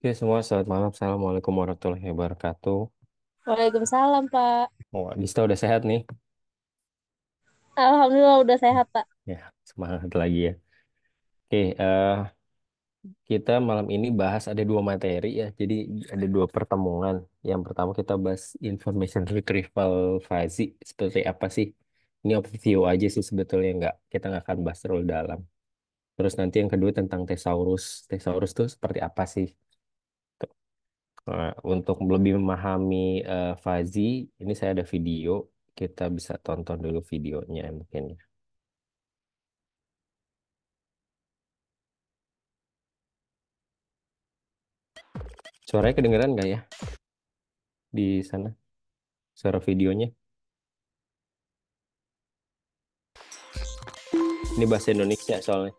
Oke semua, selamat malam. Assalamualaikum warahmatullahi wabarakatuh. Waalaikumsalam, Pak. Oh, Dista udah sehat nih? Alhamdulillah udah sehat, Pak. Ya, semangat lagi ya. Oke, kita malam ini bahas ada dua materi ya. Jadi ada dua pertemuan. Yang pertama kita bahas information retrieval fuzzy. Seperti apa sih? Ini overview aja sih sebetulnya kita nggak akan bahas terlalu dalam. Terus nanti yang kedua tentang thesaurus. Thesaurus itu seperti apa sih? Untuk lebih memahami fuzzy, ini saya ada video. Kita bisa tonton dulu videonya mungkin ya. Suaranya kedengeran nggak ya di sana? Suara videonya. Ini bahasa Indonesia soalnya.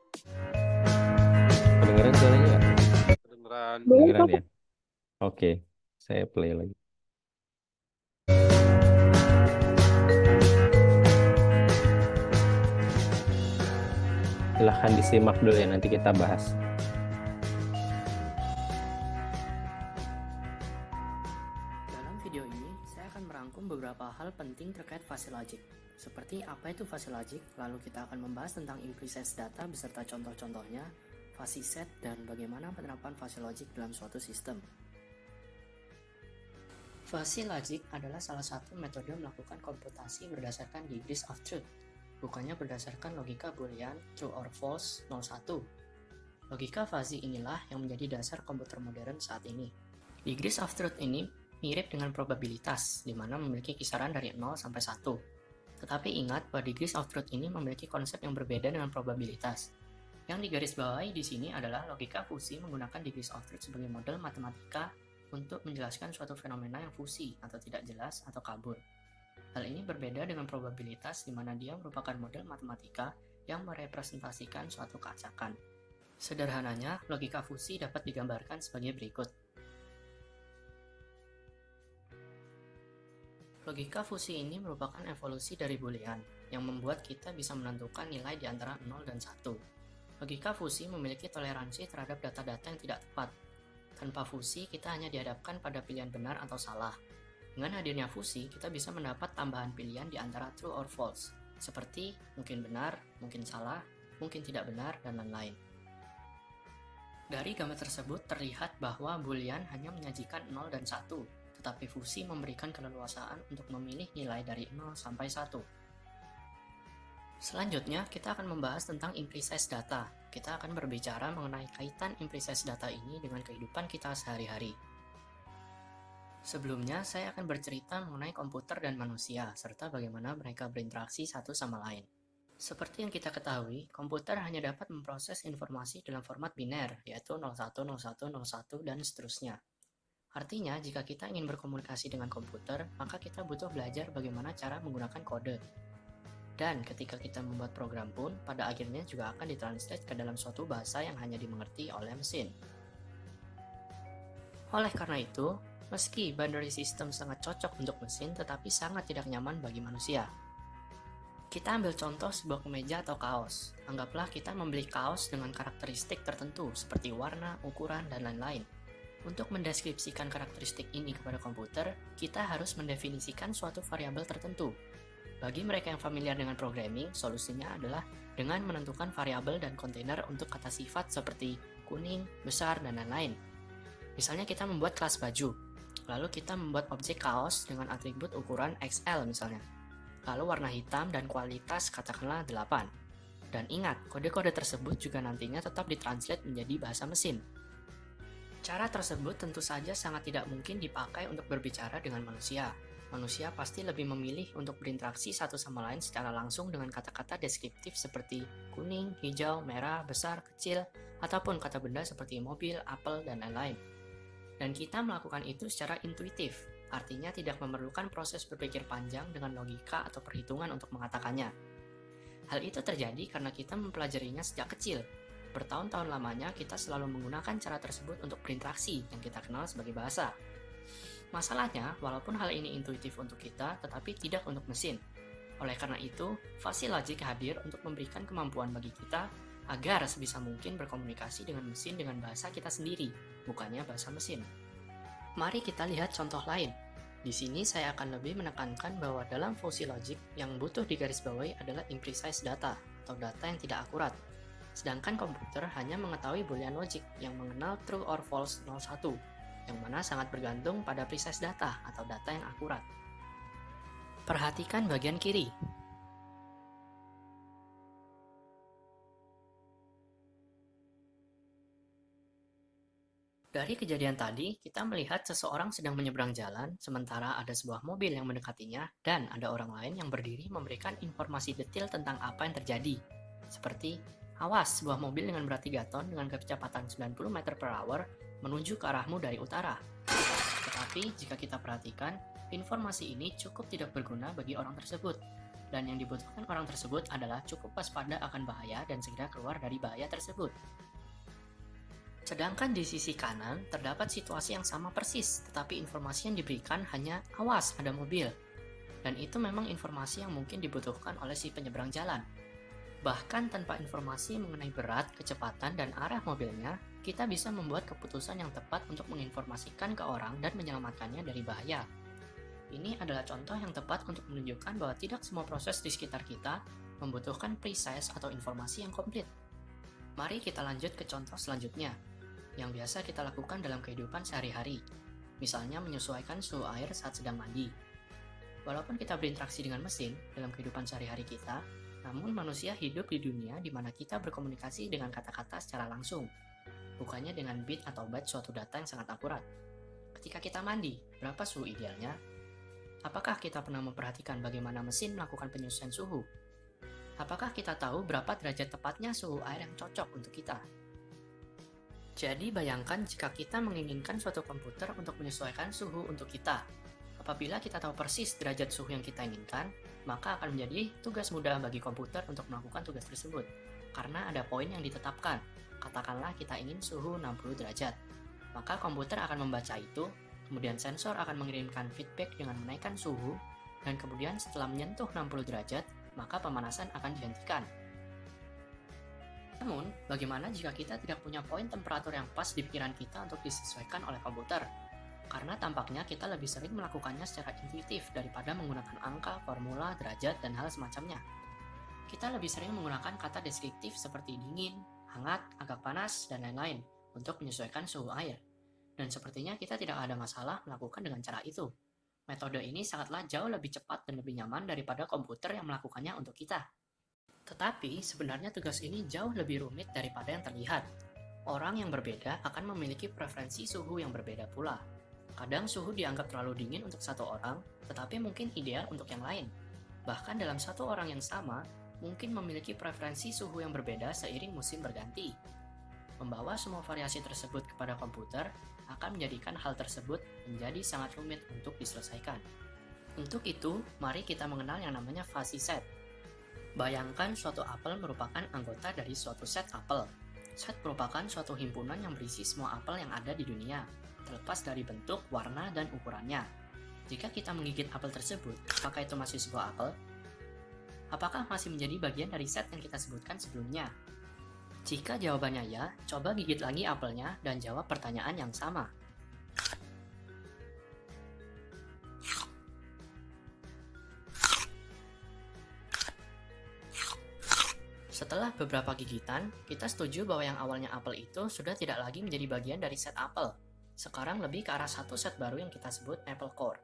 Kedengeran suaranya nggak? Kedengeran. Boleh, Kedengeran Pak. ya? Oke, saya play lagi. Silahkan disimak dulu ya, nanti kita bahas. Dalam video ini, saya akan merangkum beberapa hal penting terkait fuzzy logic. Seperti apa itu fuzzy logic, lalu kita akan membahas tentang implicit data beserta contoh-contohnya, fuzzy set, dan bagaimana penerapan fuzzy logic dalam suatu sistem. Fuzzy logic adalah salah satu metode melakukan komputasi berdasarkan degrees of truth, bukannya berdasarkan logika boolean true or false 01. Logika fuzzy inilah yang menjadi dasar komputer modern saat ini. Degrees of truth ini mirip dengan probabilitas, di mana memiliki kisaran dari 0 sampai 1. Tetapi ingat bahwa degrees of truth ini memiliki konsep yang berbeda dengan probabilitas. Yang digarisbawahi di sini adalah logika fusi menggunakan degrees of truth sebagai model matematika untuk menjelaskan suatu fenomena yang fusi atau tidak jelas atau kabur. Hal ini berbeda dengan probabilitas di mana dia merupakan model matematika yang merepresentasikan suatu keacakan. Sederhananya, logika fusi dapat digambarkan sebagai berikut. Logika fusi ini merupakan evolusi dari boolean, yang membuat kita bisa menentukan nilai di antara 0 dan 1. Logika fusi memiliki toleransi terhadap data-data yang tidak tepat. Tanpa fusi, kita hanya dihadapkan pada pilihan benar atau salah. Dengan hadirnya fusi, kita bisa mendapat tambahan pilihan di antara true or false, seperti mungkin benar, mungkin salah, mungkin tidak benar, dan lain-lain. Dari gambar tersebut terlihat bahwa boolean hanya menyajikan 0 dan 1, tetapi fusi memberikan keleluasaan untuk memilih nilai dari 0 sampai 1. Selanjutnya, kita akan membahas tentang imprecise data. Kita akan berbicara mengenai kaitan imprecise data ini dengan kehidupan kita sehari-hari. Sebelumnya, saya akan bercerita mengenai komputer dan manusia, serta bagaimana mereka berinteraksi satu sama lain. Seperti yang kita ketahui, komputer hanya dapat memproses informasi dalam format biner, yaitu 01, 01, 01, dan seterusnya. Artinya, jika kita ingin berkomunikasi dengan komputer, maka kita butuh belajar bagaimana cara menggunakan kode. Dan ketika kita membuat program pun, pada akhirnya juga akan ditranslate ke dalam suatu bahasa yang hanya dimengerti oleh mesin. Oleh karena itu, meski binary system sangat cocok untuk mesin, tetapi sangat tidak nyaman bagi manusia. Kita ambil contoh sebuah kemeja atau kaos. Anggaplah kita membeli kaos dengan karakteristik tertentu seperti warna, ukuran, dan lain-lain. Untuk mendeskripsikan karakteristik ini kepada komputer, kita harus mendefinisikan suatu variabel tertentu. Bagi mereka yang familiar dengan programming, solusinya adalah dengan menentukan variabel dan kontainer untuk kata sifat seperti kuning, besar, dan lain-lain. Misalnya kita membuat kelas baju, lalu kita membuat objek kaos dengan atribut ukuran XL misalnya. Lalu warna hitam dan kualitas katakanlah 8. Dan ingat, kode-kode tersebut juga nantinya tetap ditranslate menjadi bahasa mesin. Cara tersebut tentu saja sangat tidak mungkin dipakai untuk berbicara dengan manusia. Manusia pasti lebih memilih untuk berinteraksi satu sama lain secara langsung dengan kata-kata deskriptif seperti kuning, hijau, merah, besar, kecil, ataupun kata benda seperti mobil, apel, dan lain-lain. Dan kita melakukan itu secara intuitif. Artinya tidak memerlukan proses berpikir panjang dengan logika atau perhitungan untuk mengatakannya. Hal itu terjadi karena kita mempelajarinya sejak kecil. Bertahun-tahun lamanya kita selalu menggunakan cara tersebut untuk berinteraksi yang kita kenal sebagai bahasa. Masalahnya, walaupun hal ini intuitif untuk kita, tetapi tidak untuk mesin. Oleh karena itu, fuzzy logic hadir untuk memberikan kemampuan bagi kita agar sebisa mungkin berkomunikasi dengan mesin dengan bahasa kita sendiri, bukannya bahasa mesin. Mari kita lihat contoh lain. Di sini saya akan lebih menekankan bahwa dalam fuzzy logic yang butuh digarisbawahi adalah imprecise data atau data yang tidak akurat. Sedangkan komputer hanya mengetahui boolean logic yang mengenal true or false 01, yang mana sangat bergantung pada precise data atau data yang akurat. Perhatikan bagian kiri. Dari kejadian tadi, kita melihat seseorang sedang menyeberang jalan, sementara ada sebuah mobil yang mendekatinya, dan ada orang lain yang berdiri memberikan informasi detail tentang apa yang terjadi. Seperti, awas, sebuah mobil dengan berat 3 ton dengan kecepatan 90 meter per hour menuju ke arahmu dari utara. Tetapi, jika kita perhatikan, informasi ini cukup tidak berguna bagi orang tersebut. Dan yang dibutuhkan orang tersebut adalah cukup waspada akan bahaya dan segera keluar dari bahaya tersebut. Sedangkan di sisi kanan, terdapat situasi yang sama persis, tetapi informasi yang diberikan hanya awas ada mobil. Dan itu memang informasi yang mungkin dibutuhkan oleh si penyeberang jalan. Bahkan tanpa informasi mengenai berat, kecepatan, dan arah mobilnya, kita bisa membuat keputusan yang tepat untuk menginformasikan ke orang dan menyelamatkannya dari bahaya. Ini adalah contoh yang tepat untuk menunjukkan bahwa tidak semua proses di sekitar kita membutuhkan precise atau informasi yang komplit. Mari kita lanjut ke contoh selanjutnya, yang biasa kita lakukan dalam kehidupan sehari-hari, misalnya menyesuaikan suhu air saat sedang mandi. Walaupun kita berinteraksi dengan mesin dalam kehidupan sehari-hari kita, namun manusia hidup di dunia di mana kita berkomunikasi dengan kata-kata secara langsung, bukannya dengan bit atau byte suatu data yang sangat akurat. Ketika kita mandi, berapa suhu idealnya? Apakah kita pernah memperhatikan bagaimana mesin melakukan penyesuaian suhu? Apakah kita tahu berapa derajat tepatnya suhu air yang cocok untuk kita? Jadi bayangkan jika kita menginginkan suatu komputer untuk menyesuaikan suhu untuk kita. Apabila kita tahu persis derajat suhu yang kita inginkan, maka akan menjadi tugas mudah bagi komputer untuk melakukan tugas tersebut. Karena ada poin yang ditetapkan. Katakanlah kita ingin suhu 60 derajat. Maka komputer akan membaca itu, kemudian sensor akan mengirimkan feedback dengan menaikkan suhu, dan kemudian setelah menyentuh 60 derajat, maka pemanasan akan dihentikan. Namun, bagaimana jika kita tidak punya poin temperatur yang pas di pikiran kita untuk disesuaikan oleh komputer? karena tampaknya kita lebih sering melakukannya secara intuitif daripada menggunakan angka, formula, derajat, dan hal semacamnya. Kita lebih sering menggunakan kata deskriptif seperti dingin, hangat, agak panas, dan lain-lain untuk menyesuaikan suhu air. Dan sepertinya kita tidak ada masalah melakukan dengan cara itu. Metode ini sangatlah jauh lebih cepat dan lebih nyaman daripada komputer yang melakukannya untuk kita. Tetapi sebenarnya tugas ini jauh lebih rumit daripada yang terlihat. Orang yang berbeda akan memiliki preferensi suhu yang berbeda pula. Kadang suhu dianggap terlalu dingin untuk satu orang, tetapi mungkin ideal untuk yang lain. Bahkan dalam satu orang yang sama, mungkin memiliki preferensi suhu yang berbeda seiring musim berganti. Membawa semua variasi tersebut kepada komputer akan menjadikan hal tersebut menjadi sangat rumit untuk diselesaikan. Untuk itu, mari kita mengenal yang namanya fuzzy set. Bayangkan suatu apel merupakan anggota dari suatu set apel. Set merupakan suatu himpunan yang berisi semua apel yang ada di dunia, terlepas dari bentuk, warna, dan ukurannya. Jika kita menggigit apel tersebut, apakah itu masih sebuah apel? Apakah masih menjadi bagian dari set yang kita sebutkan sebelumnya? Jika jawabannya ya, coba gigit lagi apelnya dan jawab pertanyaan yang sama. Setelah beberapa gigitan, kita setuju bahwa yang awalnya apel itu sudah tidak lagi menjadi bagian dari set apel. Sekarang lebih ke arah satu set baru yang kita sebut apple core.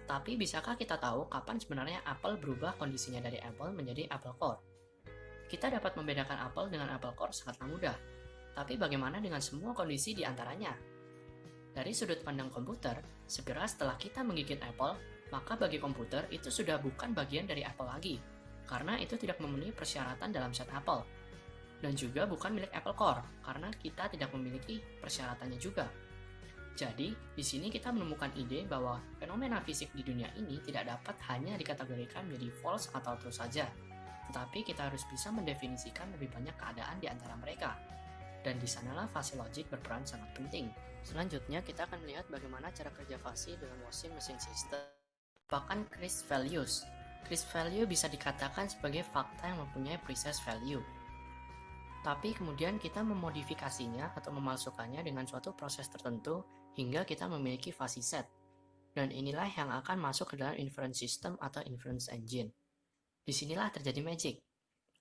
Tapi bisakah kita tahu kapan sebenarnya apel berubah kondisinya dari apple menjadi apple core? Kita dapat membedakan apel dengan apple core sangatlah mudah. Tapi bagaimana dengan semua kondisi di antaranya? Dari sudut pandang komputer, segera setelah kita menggigit apel, maka bagi komputer itu sudah bukan bagian dari apel lagi, karena itu tidak memenuhi persyaratan dalam set apel. Dan juga bukan milik apple core, karena kita tidak memiliki persyaratannya juga. Jadi, di sini kita menemukan ide bahwa fenomena fisik di dunia ini tidak dapat hanya dikategorikan menjadi false atau true saja, tetapi kita harus bisa mendefinisikan lebih banyak keadaan di antara mereka. Dan di sanalah fuzzy logic berperan sangat penting. Selanjutnya, kita akan melihat bagaimana cara kerja fuzzy dalam washing machine system. Merupakan crisp values. Crisp value bisa dikatakan sebagai fakta yang mempunyai precise value. Tapi kemudian kita memodifikasinya atau memalsukannya dengan suatu proses tertentu hingga kita memiliki fuzzy set. Dan inilah yang akan masuk ke dalam inference system atau inference engine. Disinilah terjadi magic.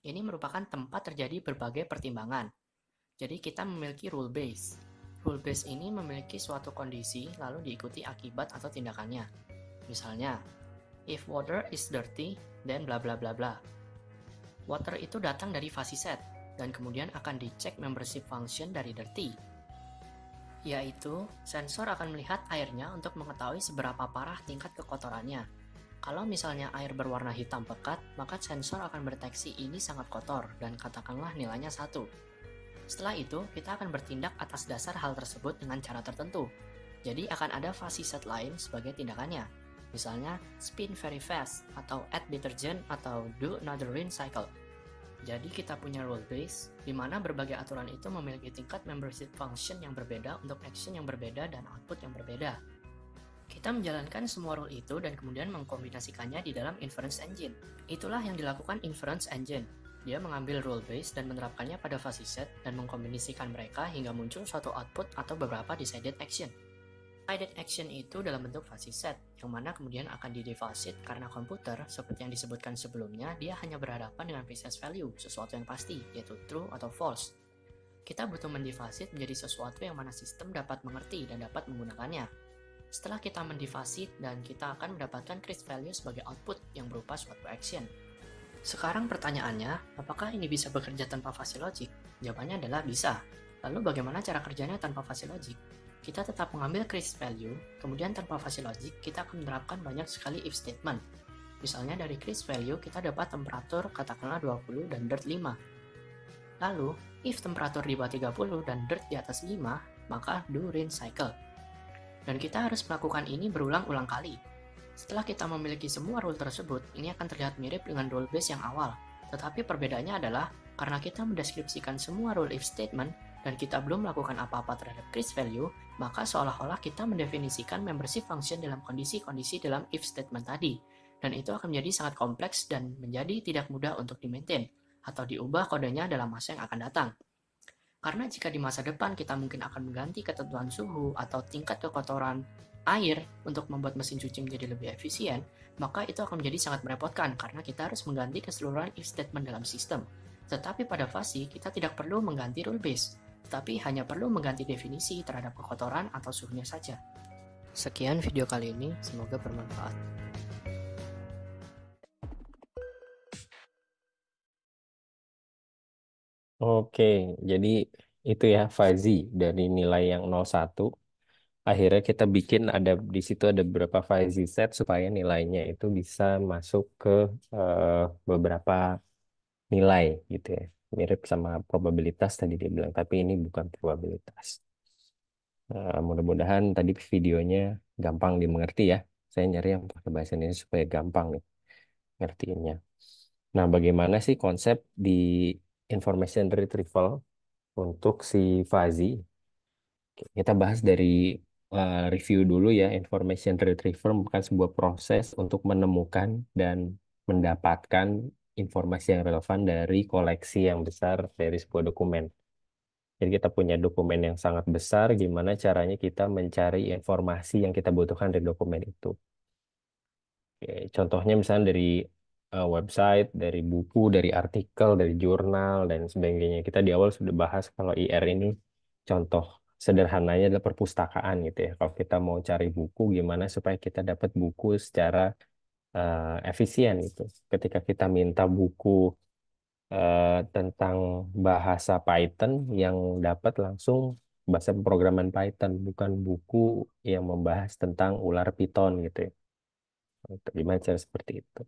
Ini merupakan tempat terjadi berbagai pertimbangan. Jadi kita memiliki rule base. Rule base ini memiliki suatu kondisi lalu diikuti akibat atau tindakannya. Misalnya, if water is dirty, then bla bla bla bla. Water itu datang dari fuzzy set, dan kemudian akan dicek membership function dari dirty. Yaitu, sensor akan melihat airnya untuk mengetahui seberapa parah tingkat kekotorannya. Kalau misalnya air berwarna hitam pekat, maka sensor akan mendeteksi ini sangat kotor, dan katakanlah nilainya 1. Setelah itu, kita akan bertindak atas dasar hal tersebut dengan cara tertentu. Jadi akan ada fuzzy set lain sebagai tindakannya. Misalnya, spin very fast, atau add detergent, atau do another rinse cycle. Jadi kita punya rule base, di mana berbagai aturan itu memiliki tingkat membership function yang berbeda untuk action yang berbeda dan output yang berbeda. Kita menjalankan semua rule itu dan kemudian mengkombinasikannya di dalam inference engine. Itulah yang dilakukan inference engine. Dia mengambil rule base dan menerapkannya pada fuzzy set dan mengkombinasikan mereka hingga muncul suatu output atau beberapa decided action. Decided action itu dalam bentuk fuzzy set, yang mana kemudian akan didefasit karena komputer, seperti yang disebutkan sebelumnya, dia hanya berhadapan dengan precise value, sesuatu yang pasti, yaitu true atau false. Kita butuh mendefasit menjadi sesuatu yang mana sistem dapat mengerti dan dapat menggunakannya. Setelah kita mendefasit, dan kita akan mendapatkan crisp value sebagai output yang berupa suatu action. Sekarang pertanyaannya, apakah ini bisa bekerja tanpa fuzzy logic? Jawabannya adalah bisa. Lalu bagaimana cara kerjanya tanpa fuzzy logic? Kita tetap mengambil crisp value, kemudian tanpa fuzzy logic, kita akan menerapkan banyak sekali if statement. Misalnya dari crisp value, kita dapat temperatur katakanlah 20 dan dirt 5. Lalu, if temperatur di bawah 30 dan dirt di atas 5, maka do rinse cycle. Dan kita harus melakukan ini berulang-ulang kali. Setelah kita memiliki semua rule tersebut, ini akan terlihat mirip dengan rule base yang awal. Tetapi perbedaannya adalah, karena kita mendeskripsikan semua rule if statement, dan kita belum melakukan apa-apa terhadap crisp value, maka seolah-olah kita mendefinisikan membership function dalam kondisi-kondisi dalam if statement tadi. Dan itu akan menjadi sangat kompleks dan menjadi tidak mudah untuk di-maintain, atau diubah kodenya dalam masa yang akan datang. Karena jika di masa depan kita mungkin akan mengganti ketentuan suhu atau tingkat kekotoran, air untuk membuat mesin cuci menjadi lebih efisien, maka itu akan menjadi sangat merepotkan karena kita harus mengganti keseluruhan if statement dalam sistem. Tetapi pada Fuzzy, kita tidak perlu mengganti rule base, tetapi hanya perlu mengganti definisi terhadap kekotoran atau suhunya saja. Sekian video kali ini, semoga bermanfaat. Oke, jadi itu ya fuzzy dari nilai yang 01. Akhirnya kita bikin ada di situ ada beberapa fuzzy set supaya nilainya itu bisa masuk ke eh, beberapa nilai gitu ya. Mirip sama probabilitas tadi dia bilang, tapi ini bukan probabilitas. Mudah-mudahan tadi videonya gampang dimengerti ya. Saya nyari yang pakai bahasa Indonesia supaya gampang nih ngertiinnya. Nah, bagaimana sih konsep di information retrieval untuk si fuzzy? Kita bahas dari review dulu ya. Information retrieval bukan sebuah proses untuk menemukan dan mendapatkan informasi yang relevan dari koleksi yang besar dari sebuah dokumen. Jadi kita punya dokumen yang sangat besar, gimana caranya kita mencari informasi yang kita butuhkan dari dokumen itu. Oke, contohnya misalnya dari website, dari buku, dari artikel, dari jurnal, dan sebagainya. Kita di awal sudah bahas kalau IR ini contoh sederhananya adalah perpustakaan gitu ya. Kalau kita mau cari buku, gimana supaya kita dapat buku secara efisien gitu. Ketika kita minta buku tentang bahasa Python yang dapat langsung bahasa pemrograman Python, bukan buku yang membahas tentang ular Python gitu ya. Gimana cara seperti itu?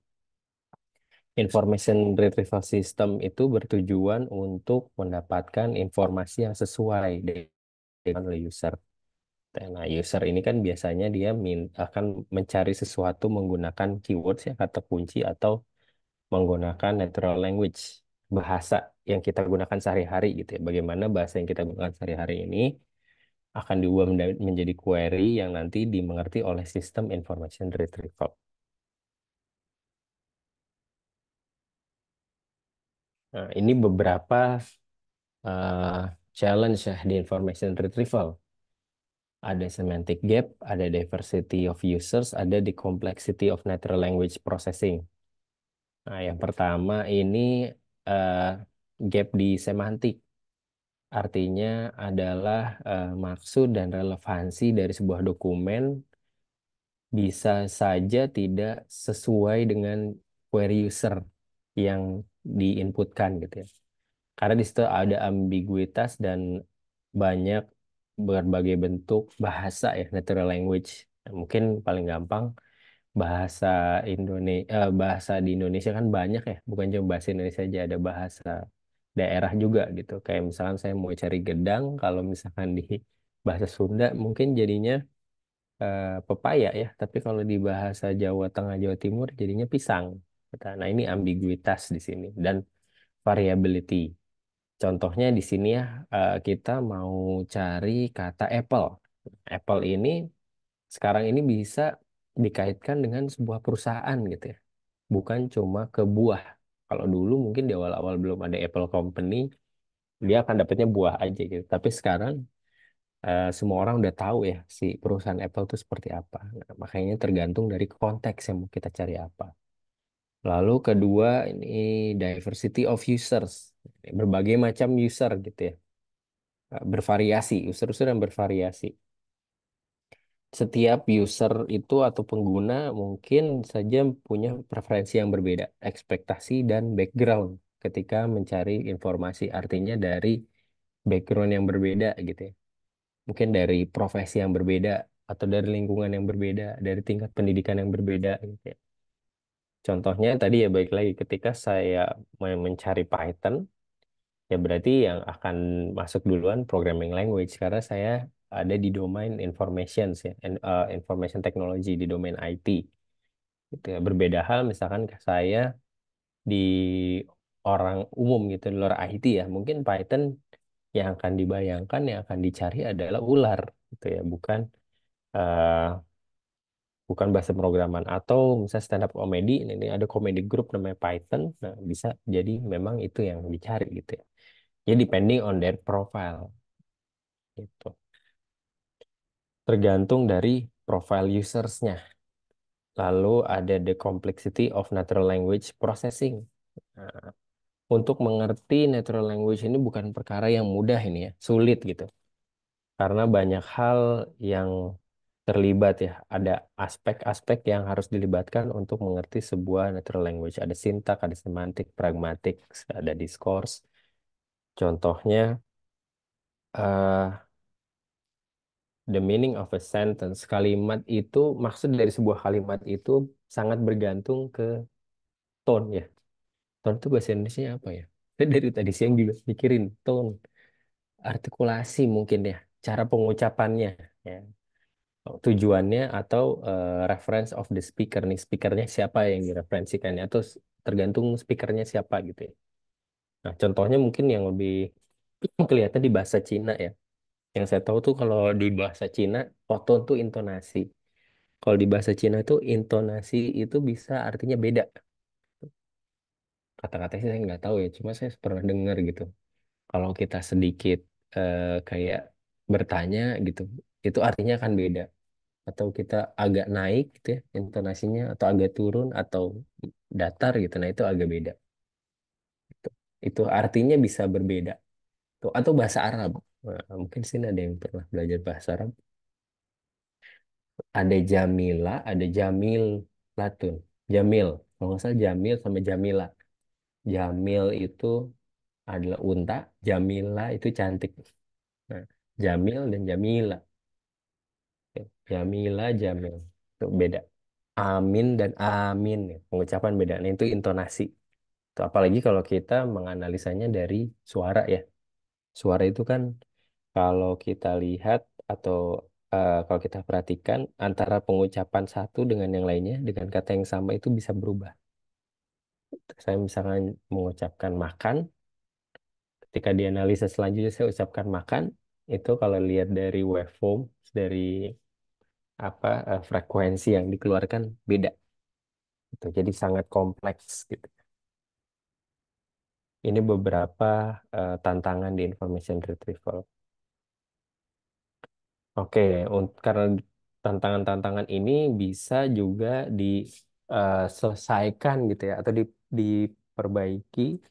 Information retrieval system itu bertujuan untuk mendapatkan informasi yang sesuai dengan oleh user. Nah, user ini kan biasanya dia akan mencari sesuatu menggunakan keywords ya, kata kunci atau menggunakan natural language, bahasa yang kita gunakan sehari-hari gitu ya. Bagaimana bahasa yang kita gunakan sehari-hari ini akan diubah menjadi query yang nanti dimengerti oleh sistem information retrieval. Nah, ini beberapa eh, challenge ya di information retrieval. Ada semantic gap, ada diversity of users, ada the complexity of natural language processing. Nah, yang pertama ini eh, gap di semantik. Artinya adalah maksud dan relevansi dari sebuah dokumen bisa saja tidak sesuai dengan query user yang diinputkan gitu ya. Karena di situ ada ambiguitas dan banyak berbagai bentuk bahasa ya, natural language. Nah, mungkin paling gampang bahasa Indonesia, bahasa di Indonesia kan banyak ya, bukan cuma bahasa Indonesia aja, ada bahasa daerah juga gitu. Kayak misalkan saya mau cari gedang, kalau misalkan di bahasa Sunda mungkin jadinya pepaya ya, tapi kalau di bahasa Jawa Tengah, Jawa Timur jadinya pisang. Nah, ini ambiguitas di sini dan variability. Contohnya di sini ya, kita mau cari kata apple. Apple ini sekarang ini bisa dikaitkan dengan sebuah perusahaan gitu ya, bukan cuma ke buah. Kalau dulu mungkin di awal-awal belum ada Apple Company, dia akan dapatnya buah aja gitu. Tapi sekarang semua orang udah tahu ya si perusahaan Apple itu seperti apa. Nah, makanya tergantung dari konteks yang mau kita cari apa. Lalu kedua ini diversity of users, berbagai macam user gitu ya. Bervariasi, user-user yang bervariasi. Setiap user itu atau pengguna mungkin saja punya preferensi yang berbeda, ekspektasi dan background ketika mencari informasi. Artinya dari background yang berbeda gitu ya. Mungkin dari profesi yang berbeda atau dari lingkungan yang berbeda, dari tingkat pendidikan yang berbeda gitu ya. Contohnya tadi ya baik lagi ketika saya mau mencari Python, ya berarti yang akan masuk duluan programming language karena saya ada di domain information ya, information technology di domain IT. Gitu ya. Berbeda hal misalkan saya di orang umum gitu di luar IT ya, mungkin Python yang akan dibayangkan yang akan dicari adalah ular gitu ya, eh, bukan bahasa pemrograman atau misalnya stand up comedy ini ada comedy group namanya Python, nah bisa jadi memang itu yang dicari gitu ya. Jadi depending on their profile gitu. Tergantung dari profile usersnya. Lalu ada the complexity of natural language processing. Nah, untuk mengerti natural language ini bukan perkara yang mudah ini ya, sulit gitu. Karena banyak hal yang terlibat ya. Ada aspek-aspek yang harus dilibatkan untuk mengerti sebuah natural language. Ada sintak, ada semantik, pragmatik, ada discourse. Contohnya, eh, the meaning of a sentence. Kalimat itu, maksud dari sebuah kalimat itu sangat bergantung ke tone ya. Tone itu bahasa Indonesia apa ya? Saya dari tadi siang juga mikirin tone, artikulasi mungkin ya, cara pengucapannya ya. Tujuannya atau reference of the speaker nih, speakernya siapa yang direferensikan ya, atau tergantung speakernya siapa gitu ya. Nah, contohnya mungkin yang lebih kelihatan di bahasa Cina ya. Yang saya tahu tuh kalau di bahasa Cina, tone tuh intonasi. Kalau di bahasa Cina itu intonasi itu bisa artinya beda. Kata-katanya sih saya nggak tahu ya, cuma saya pernah dengar gitu. Kalau kita sedikit kayak bertanya gitu, itu artinya akan beda. Atau kita agak naik gitu ya intonasinya, atau agak turun, atau datar gitu. Nah itu agak beda. Itu artinya bisa berbeda. Tuh, atau bahasa Arab. Nah, mungkin sini ada yang pernah belajar bahasa Arab. Ada Jamila, ada Jamil Latun. Jamil. Kalau nggak salah Jamil sama Jamila. Jamil itu adalah unta, Jamila itu cantik. Nah, Jamil dan Jamila. Jamila, Jamil. Itu beda. Amin dan Amin. Pengucapan beda. Nah, itu intonasi. Tuh, apalagi kalau kita menganalisanya dari suara ya. Suara itu kan kalau kita lihat atau kalau kita perhatikan antara pengucapan satu dengan yang lainnya dengan kata yang sama itu bisa berubah. Saya misalkan mengucapkan makan, ketika dianalisa selanjutnya saya ucapkan makan, itu kalau lihat dari waveform, dari frekuensi yang dikeluarkan beda. Gitu. Jadi sangat kompleks gitu. Ini beberapa tantangan di information retrieval. Oke, karena tantangan-tantangan ini bisa juga diselesaikan gitu ya, atau diperbaiki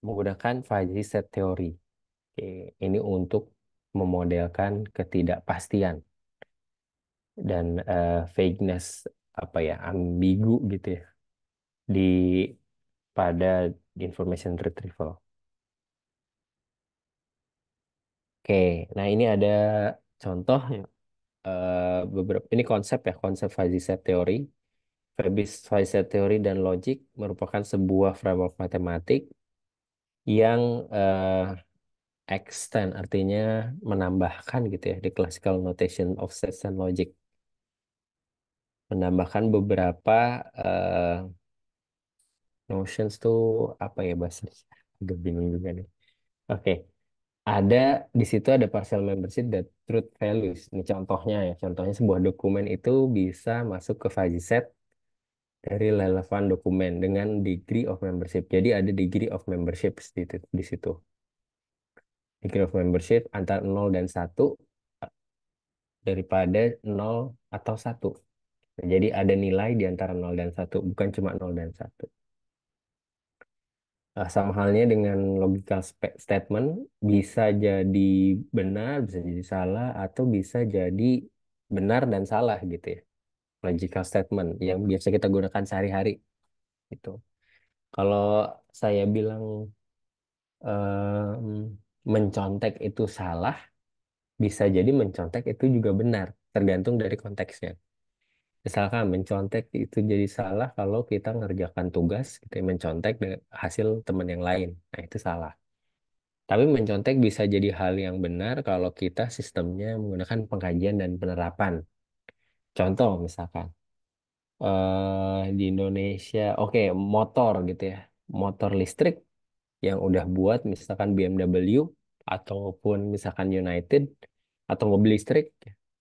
menggunakan fuzzy set theory. Oke, ini untuk memodelkan ketidakpastian dan vagueness, apa ya, ambigu gitu ya di pada information retrieval. Oke, nah ini ada contoh beberapa ini konsep ya, konsep fuzzy set theory. Fuzzy set theory dan logic merupakan sebuah framework matematik yang extend, artinya menambahkan gitu ya, di classical notation of sets and logic, menambahkan beberapa eh, notions tuh, apa ya bahasanya, agak bingung juga nih. Oke, ada di situ ada partial membership dan truth values. Ini contohnya ya, contohnya sebuah dokumen itu bisa masuk ke fuzzy set dari relevan dokumen dengan degree of membership. Jadi ada degree of membership di situ. Degree of membership antara 0 dan 1, daripada 0 atau 1. Jadi ada nilai di antara 0 dan 1, bukan cuma 0 dan 1. Sama halnya dengan logical statement, bisa jadi benar, bisa jadi salah, atau bisa jadi benar dan salah gitu ya. Logical statement yang biasa kita gunakan sehari-hari gitu. Kalau saya bilang mencontek itu salah, bisa jadi mencontek itu juga benar, tergantung dari konteksnya. Misalkan mencontek itu jadi salah kalau kita ngerjakan tugas, kita mencontek dengan hasil teman yang lain. Nah, itu salah. Tapi mencontek bisa jadi hal yang benar kalau kita sistemnya menggunakan pengkajian dan penerapan. Contoh misalkan di Indonesia, oke, motor gitu ya. Motor listrik yang udah buat misalkan BMW ataupun misalkan United, atau mobil listrik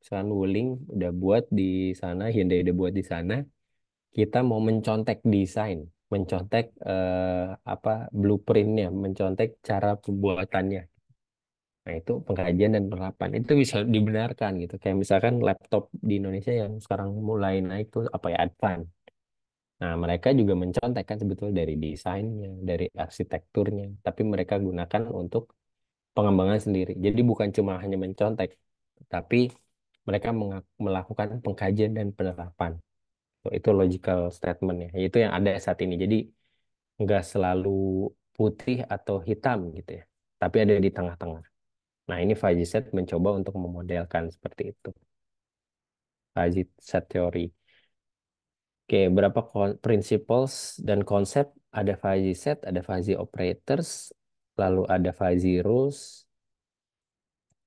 misalkan Wuling udah buat di sana, Hyundai udah buat di sana, kita mau mencontek desain, mencontek blueprintnya, mencontek cara pembuatannya. Nah, itu pengkajian dan penerapan itu bisa dibenarkan gitu. Kayak misalkan laptop di Indonesia yang sekarang mulai naik tuh apa ya, Advan. Nah, mereka juga mencontekkan sebetulnya dari desainnya, dari arsitekturnya, tapi mereka gunakan untuk pengembangan sendiri. Jadi bukan cuma hanya mencontek, tapi mereka melakukan pengkajian dan penerapan. So, itu logical statement ya. Itu yang ada saat ini. Jadi nggak selalu putih atau hitam gitu ya, tapi ada di tengah-tengah. Nah, ini Fuzzy Set mencoba untuk memodelkan seperti itu. Fuzzy Set Theory. Oke, berapa principles dan konsep? Ada fuzzy set, ada fuzzy operators, lalu ada fuzzy rules.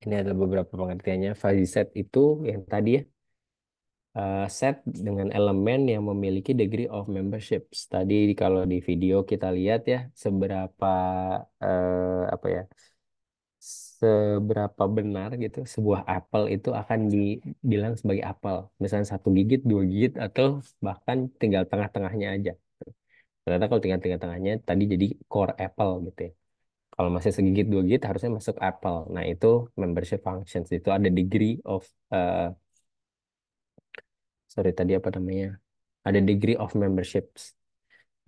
Ini ada beberapa pengertiannya. Fuzzy set itu yang tadi ya, set dengan elemen yang memiliki degree of memberships. Tadi kalau di video kita lihat ya, seberapa apa ya, seberapa benar gitu sebuah apel itu akan dibilang sebagai apel. Misalnya satu gigit, dua gigit, atau bahkan tinggal tengah-tengahnya aja. Ternyata kalau tinggal tengah-tengahnya tadi jadi core apple gitu ya. Kalau masih segigit dua gigit harusnya masuk apple. Nah, itu membership functions itu ada degree of sorry tadi apa namanya? Ada degree of memberships.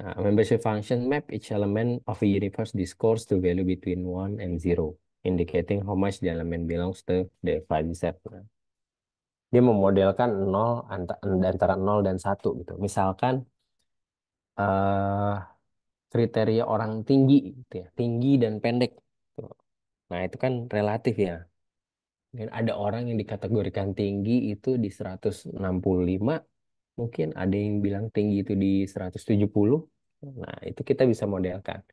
Nah, membership function map each element of a universe discourse to value between one and zero, indicating how much the element belongs to the fuzzy set. Nah, dia memodelkan nol antara nol dan satu gitu. Misalkan eh kriteria orang tinggi gitu ya, tinggi dan pendek. Tuh. Nah, itu kan relatif ya. Dan ada orang yang dikategorikan tinggi itu di 165, mungkin ada yang bilang tinggi itu di 170. Nah, itu kita bisa modelkan.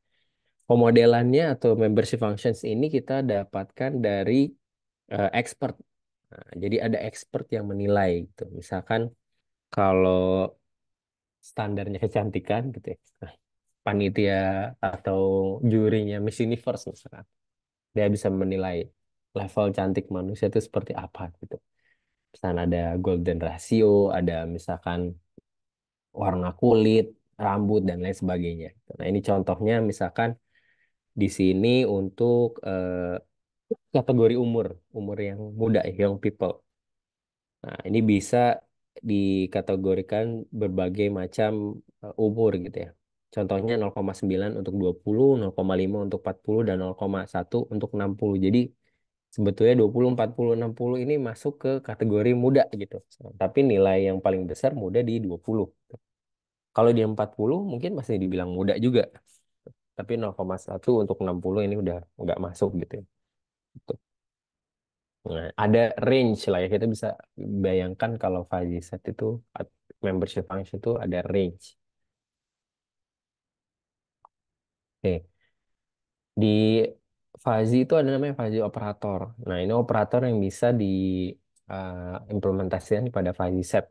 Pemodelannya atau membership functions ini kita dapatkan dari expert. Nah, jadi ada expert yang menilai gitu. Misalkan kalau standarnya kecantikan gitu ya. Nah, panitia atau jurinya Miss Universe misalkan. Dia bisa menilai level cantik manusia itu seperti apa gitu. Misalkan ada golden ratio, ada misalkan warna kulit, rambut, dan lain sebagainya. Nah, ini contohnya misalkan di sini untuk kategori umur, umur yang muda, young people. Nah, ini bisa dikategorikan berbagai macam umur gitu ya. Contohnya 0,9 untuk 20, 0,5 untuk 40, dan 0,1 untuk 60. Jadi sebetulnya 20, 40, 60 ini masuk ke kategori muda gitu. Tapi nilai yang paling besar muda di 20. Kalau di 40 mungkin masih dibilang muda juga. Tapi 0,1 untuk 60 ini udah nggak masuk gitu ya. Gitu. Nah, ada range lah ya. Kita bisa bayangkan kalau fuzzy set itu membership function itu ada range. Oke. Di fuzzy itu ada namanya fuzzy operator. Nah, ini operator yang bisa implementasikan pada fuzzy set.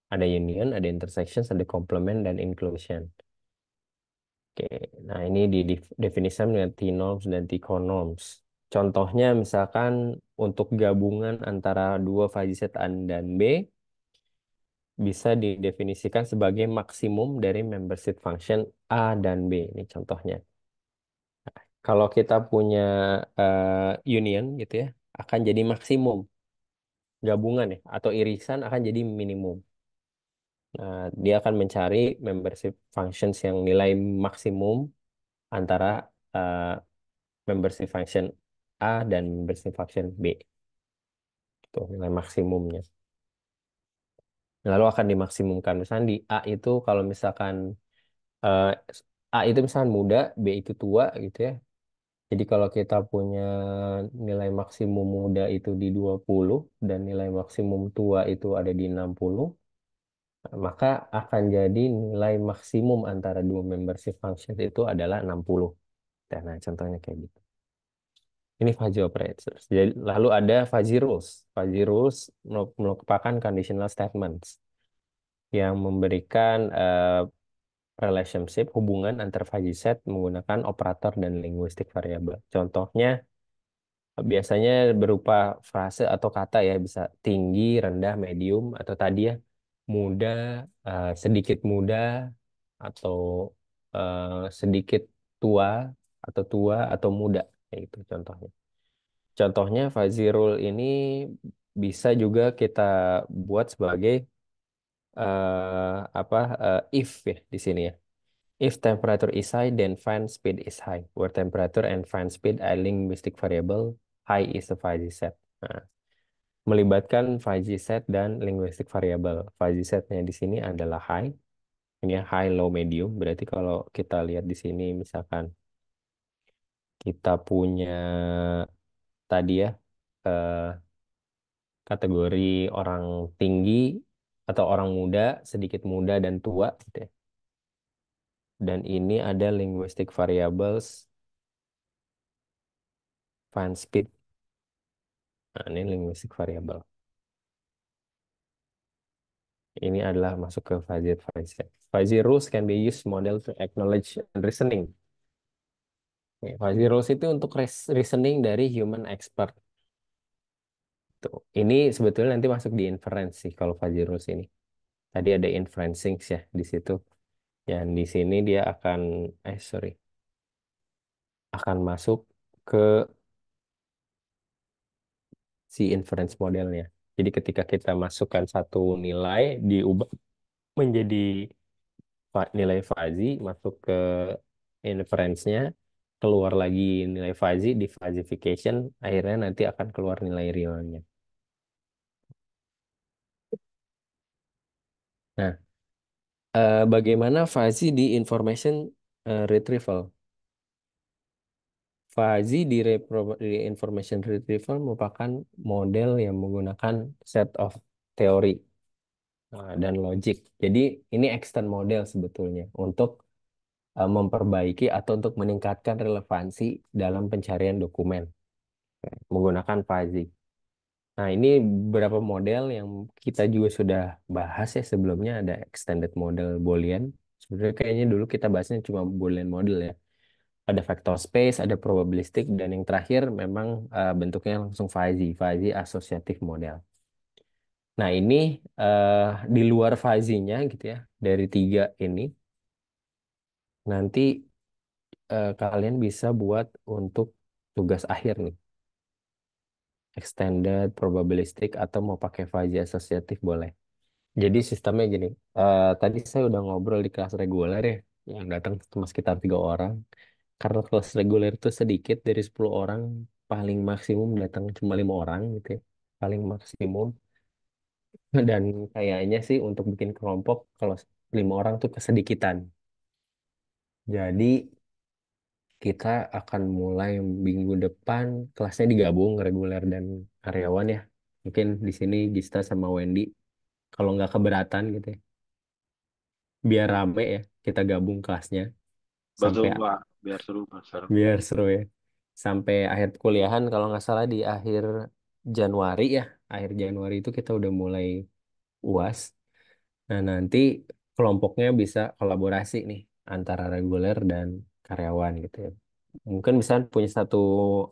Ada union, ada intersections, ada complement, dan inclusion. Oke, nah ini definisikan dengan T-norms dan T-conorms. Contohnya misalkan untuk gabungan antara dua fuzzy set A dan B bisa didefinisikan sebagai maksimum dari membership function A dan B. Ini contohnya. Kalau kita punya union gitu ya, akan jadi maksimum. Gabungan ya, atau irisan akan jadi minimum. Nah, dia akan mencari membership functions yang nilai maksimum antara eh, membership function A dan membership function B. Itu nilai maksimumnya. Lalu akan dimaksimumkan. Misalnya di A itu kalau misalkan eh, A itu misalkan muda, B itu tua gitu ya. Jadi kalau kita punya nilai maksimum muda itu di 20 dan nilai maksimum tua itu ada di 60, maka akan jadi nilai maksimum antara dua membership function itu adalah 60. Nah, contohnya kayak gitu. Ini fuzzy operators. Jadi, lalu ada fuzzy rules. Fuzzy rules merupakan conditional statements yang memberikan relationship hubungan antar fuzzy set menggunakan operator dan linguistik variabel. Contohnya biasanya berupa frase atau kata ya, bisa tinggi, rendah, medium, atau tadi ya muda, sedikit muda, atau sedikit tua, atau tua, atau muda. Kayak itu contohnya. contohnya fuzzy rule ini bisa juga kita buat sebagai apa if ya di sini ya. If temperature is high, then fan speed is high. Where temperature and fan speed are linguistic variable, high is the fuzzy set. Nah, melibatkan fuzzy set dan linguistic variable. Fuzzy setnya di sini adalah high. Ini high, low, medium. Berarti kalau kita lihat di sini, misalkan kita punya tadi ya eh, kategori orang tinggi atau orang muda, sedikit muda dan tua, gitu ya. Dan ini ada linguistic variables fan speed. Nah, ini linguistic variable. Ini adalah masuk ke fuzzy advisor. Fuzzy rules can be used model to acknowledge and reasoning. Oke, fuzzy rules itu untuk reasoning dari human expert. Tuh. Ini sebetulnya nanti masuk di inference sih kalau fuzzy rules ini. Tadi ada inferencing ya di situ. Dan di sini dia akan, sorry, akan masuk ke si inference modelnya. Jadi ketika kita masukkan satu nilai diubah menjadi nilai fuzzy, masuk ke inference-nya, keluar lagi nilai fuzzy di fuzzification, akhirnya nanti akan keluar nilai realnya. Nah, bagaimana fuzzy di information retrieval? Fuzzy di information retrieval merupakan model yang menggunakan set of teori dan logik. Jadi ini extend model sebetulnya untuk memperbaiki atau untuk meningkatkan relevansi dalam pencarian dokumen menggunakan fuzzy. Nah, ini beberapa model yang kita juga sudah bahas ya sebelumnya. Ada extended model Boolean. Sebenarnya kayaknya dulu kita bahasnya cuma Boolean model ya. Ada vector space, ada probabilistic, dan yang terakhir memang bentuknya langsung fuzzy, fuzzy associative model. Nah, ini eh, di luar fuzzy-nya gitu ya, dari tiga ini, nanti kalian bisa buat untuk tugas akhir nih, extended, probabilistic, atau mau pakai fuzzy associative boleh. Jadi sistemnya gini, tadi saya udah ngobrol di kelas reguler ya, yang datang cuma sekitar 3 orang. Karena kelas reguler itu sedikit, dari 10 orang, paling maksimum datang cuma 5 orang gitu ya. Paling maksimum. Dan kayaknya sih untuk bikin kelompok, kalau 5 orang tuh kesedikitan. Jadi kita akan mulai minggu depan, kelasnya digabung reguler dan karyawan ya. Mungkin di sini Gista sama Wendy, kalau nggak keberatan gitu ya. Biar rame ya, kita gabung kelasnya. Betul, Sampai Pak. Biar seru, Pak. Seru. biar seru ya. Sampai akhir kuliahan kalau nggak salah di akhir Januari ya. Akhir Januari itu kita udah mulai UAS. Nah, nanti kelompoknya bisa kolaborasi nih antara reguler dan karyawan gitu ya. Mungkin bisa punya satu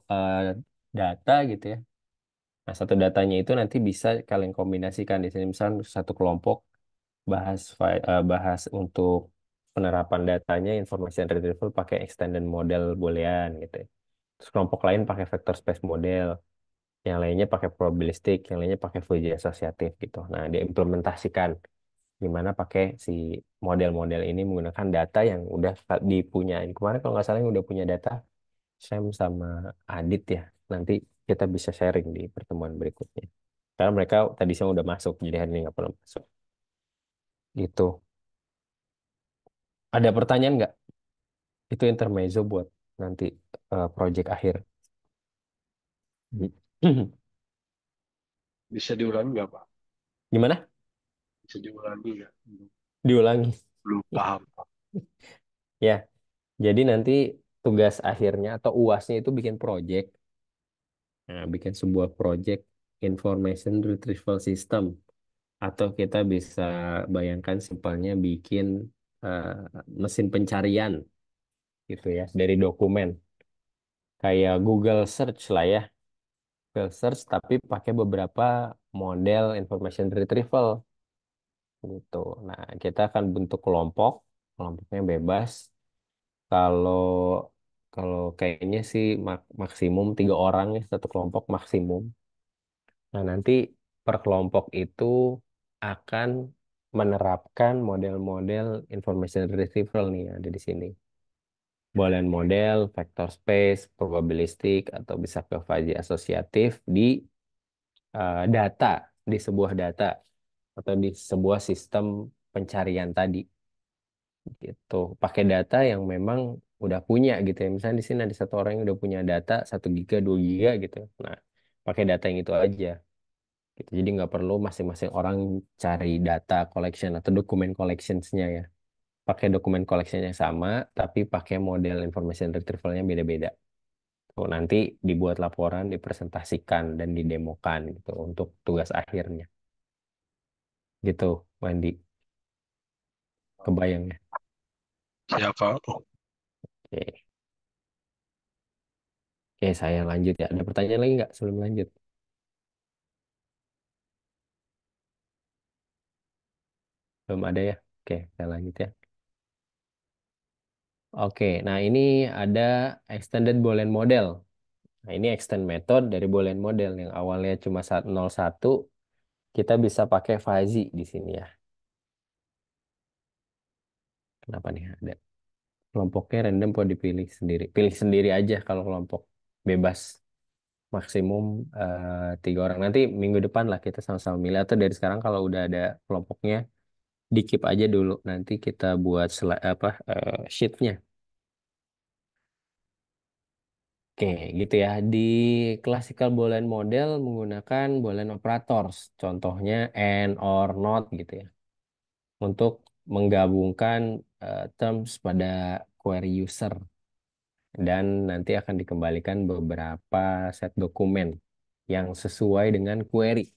eh, data gitu ya. Nah, satu datanya itu nanti bisa kalian kombinasikan di sini. Misalnya satu kelompok bahas untuk penerapan datanya information retrieval pakai extended model boolean gitu ya. Terus kelompok lain pakai vector space model, yang lainnya pakai probabilistic, yang lainnya pakai Fourier associative gitu. Nah, diimplementasikan gimana pakai si model-model ini menggunakan data yang udah dipunyain. Kemarin kalau nggak salah yang udah punya data Sam sama Adit ya. Nanti kita bisa sharing di pertemuan berikutnya. Karena mereka tadi siang udah masuk, jadi hari ini nggak perlu masuk. Gitu. Ada pertanyaan nggak? Itu intermezzo buat nanti project akhir. Bisa diulangi nggak, Pak? Gimana? Bisa diulangi nggak? Diulangi. Belum paham, Pak. Ya, jadi nanti tugas akhirnya atau UASnya itu bikin project. Nah, bikin sebuah project information retrieval system. Atau kita bisa bayangkan simpelnya bikin eh, mesin pencarian gitu ya dari dokumen. Kayak Google Search lah ya. Google Search tapi pakai beberapa model information retrieval gitu. Nah, kita akan bentuk kelompok. Kelompoknya bebas. Kalau Kalau kayaknya sih maksimum 3 orang ya, satu kelompok maksimum. Nah, nanti per kelompok itu akan menerapkan model-model information retrieval nih yang ada di sini. Boolean model, vector space, probabilistik, atau bisa ke fuzzy asosiatif di data, di sebuah data atau di sebuah sistem pencarian tadi gitu. Pakai data yang memang udah punya gitu ya. Misalnya di sini ada satu orang yang udah punya data 1 giga, 2 giga gitu. Nah, pakai data yang itu aja gitu. Jadi nggak perlu masing-masing orang cari data collection atau dokumen collectionsnya ya. Pakai dokumen collectionnya sama, tapi pakai model information retrievalnya beda-beda. Tuh, nanti dibuat laporan, dipresentasikan, dan didemokan gitu untuk tugas akhirnya. Gitu, Wandi. Kebayang ya? Siapa? Oke. Oke, saya lanjut ya. Ada pertanyaan lagi nggak sebelum lanjut? Belum ada ya? Oke, saya lanjut ya. Oke, nah ini ada extended Boolean model. Nah, ini extend method dari Boolean model yang awalnya cuma 101, kita bisa pakai fuzzy di sini ya. Kenapa nih ada? Kelompoknya random kok dipilih sendiri. Pilih sendiri aja kalau kelompok bebas. Maksimum 3 orang. Nanti minggu depan lah kita sama-sama milih. Atau dari sekarang kalau udah ada kelompoknya, di keep aja dulu. Nanti kita buat sheetnya. Oke, gitu ya. Di classical Boolean model menggunakan Boolean operators. Contohnya and, or, not gitu ya. Untuk menggabungkan terms pada query user. Dan nanti akan dikembalikan beberapa set dokumen yang sesuai dengan query.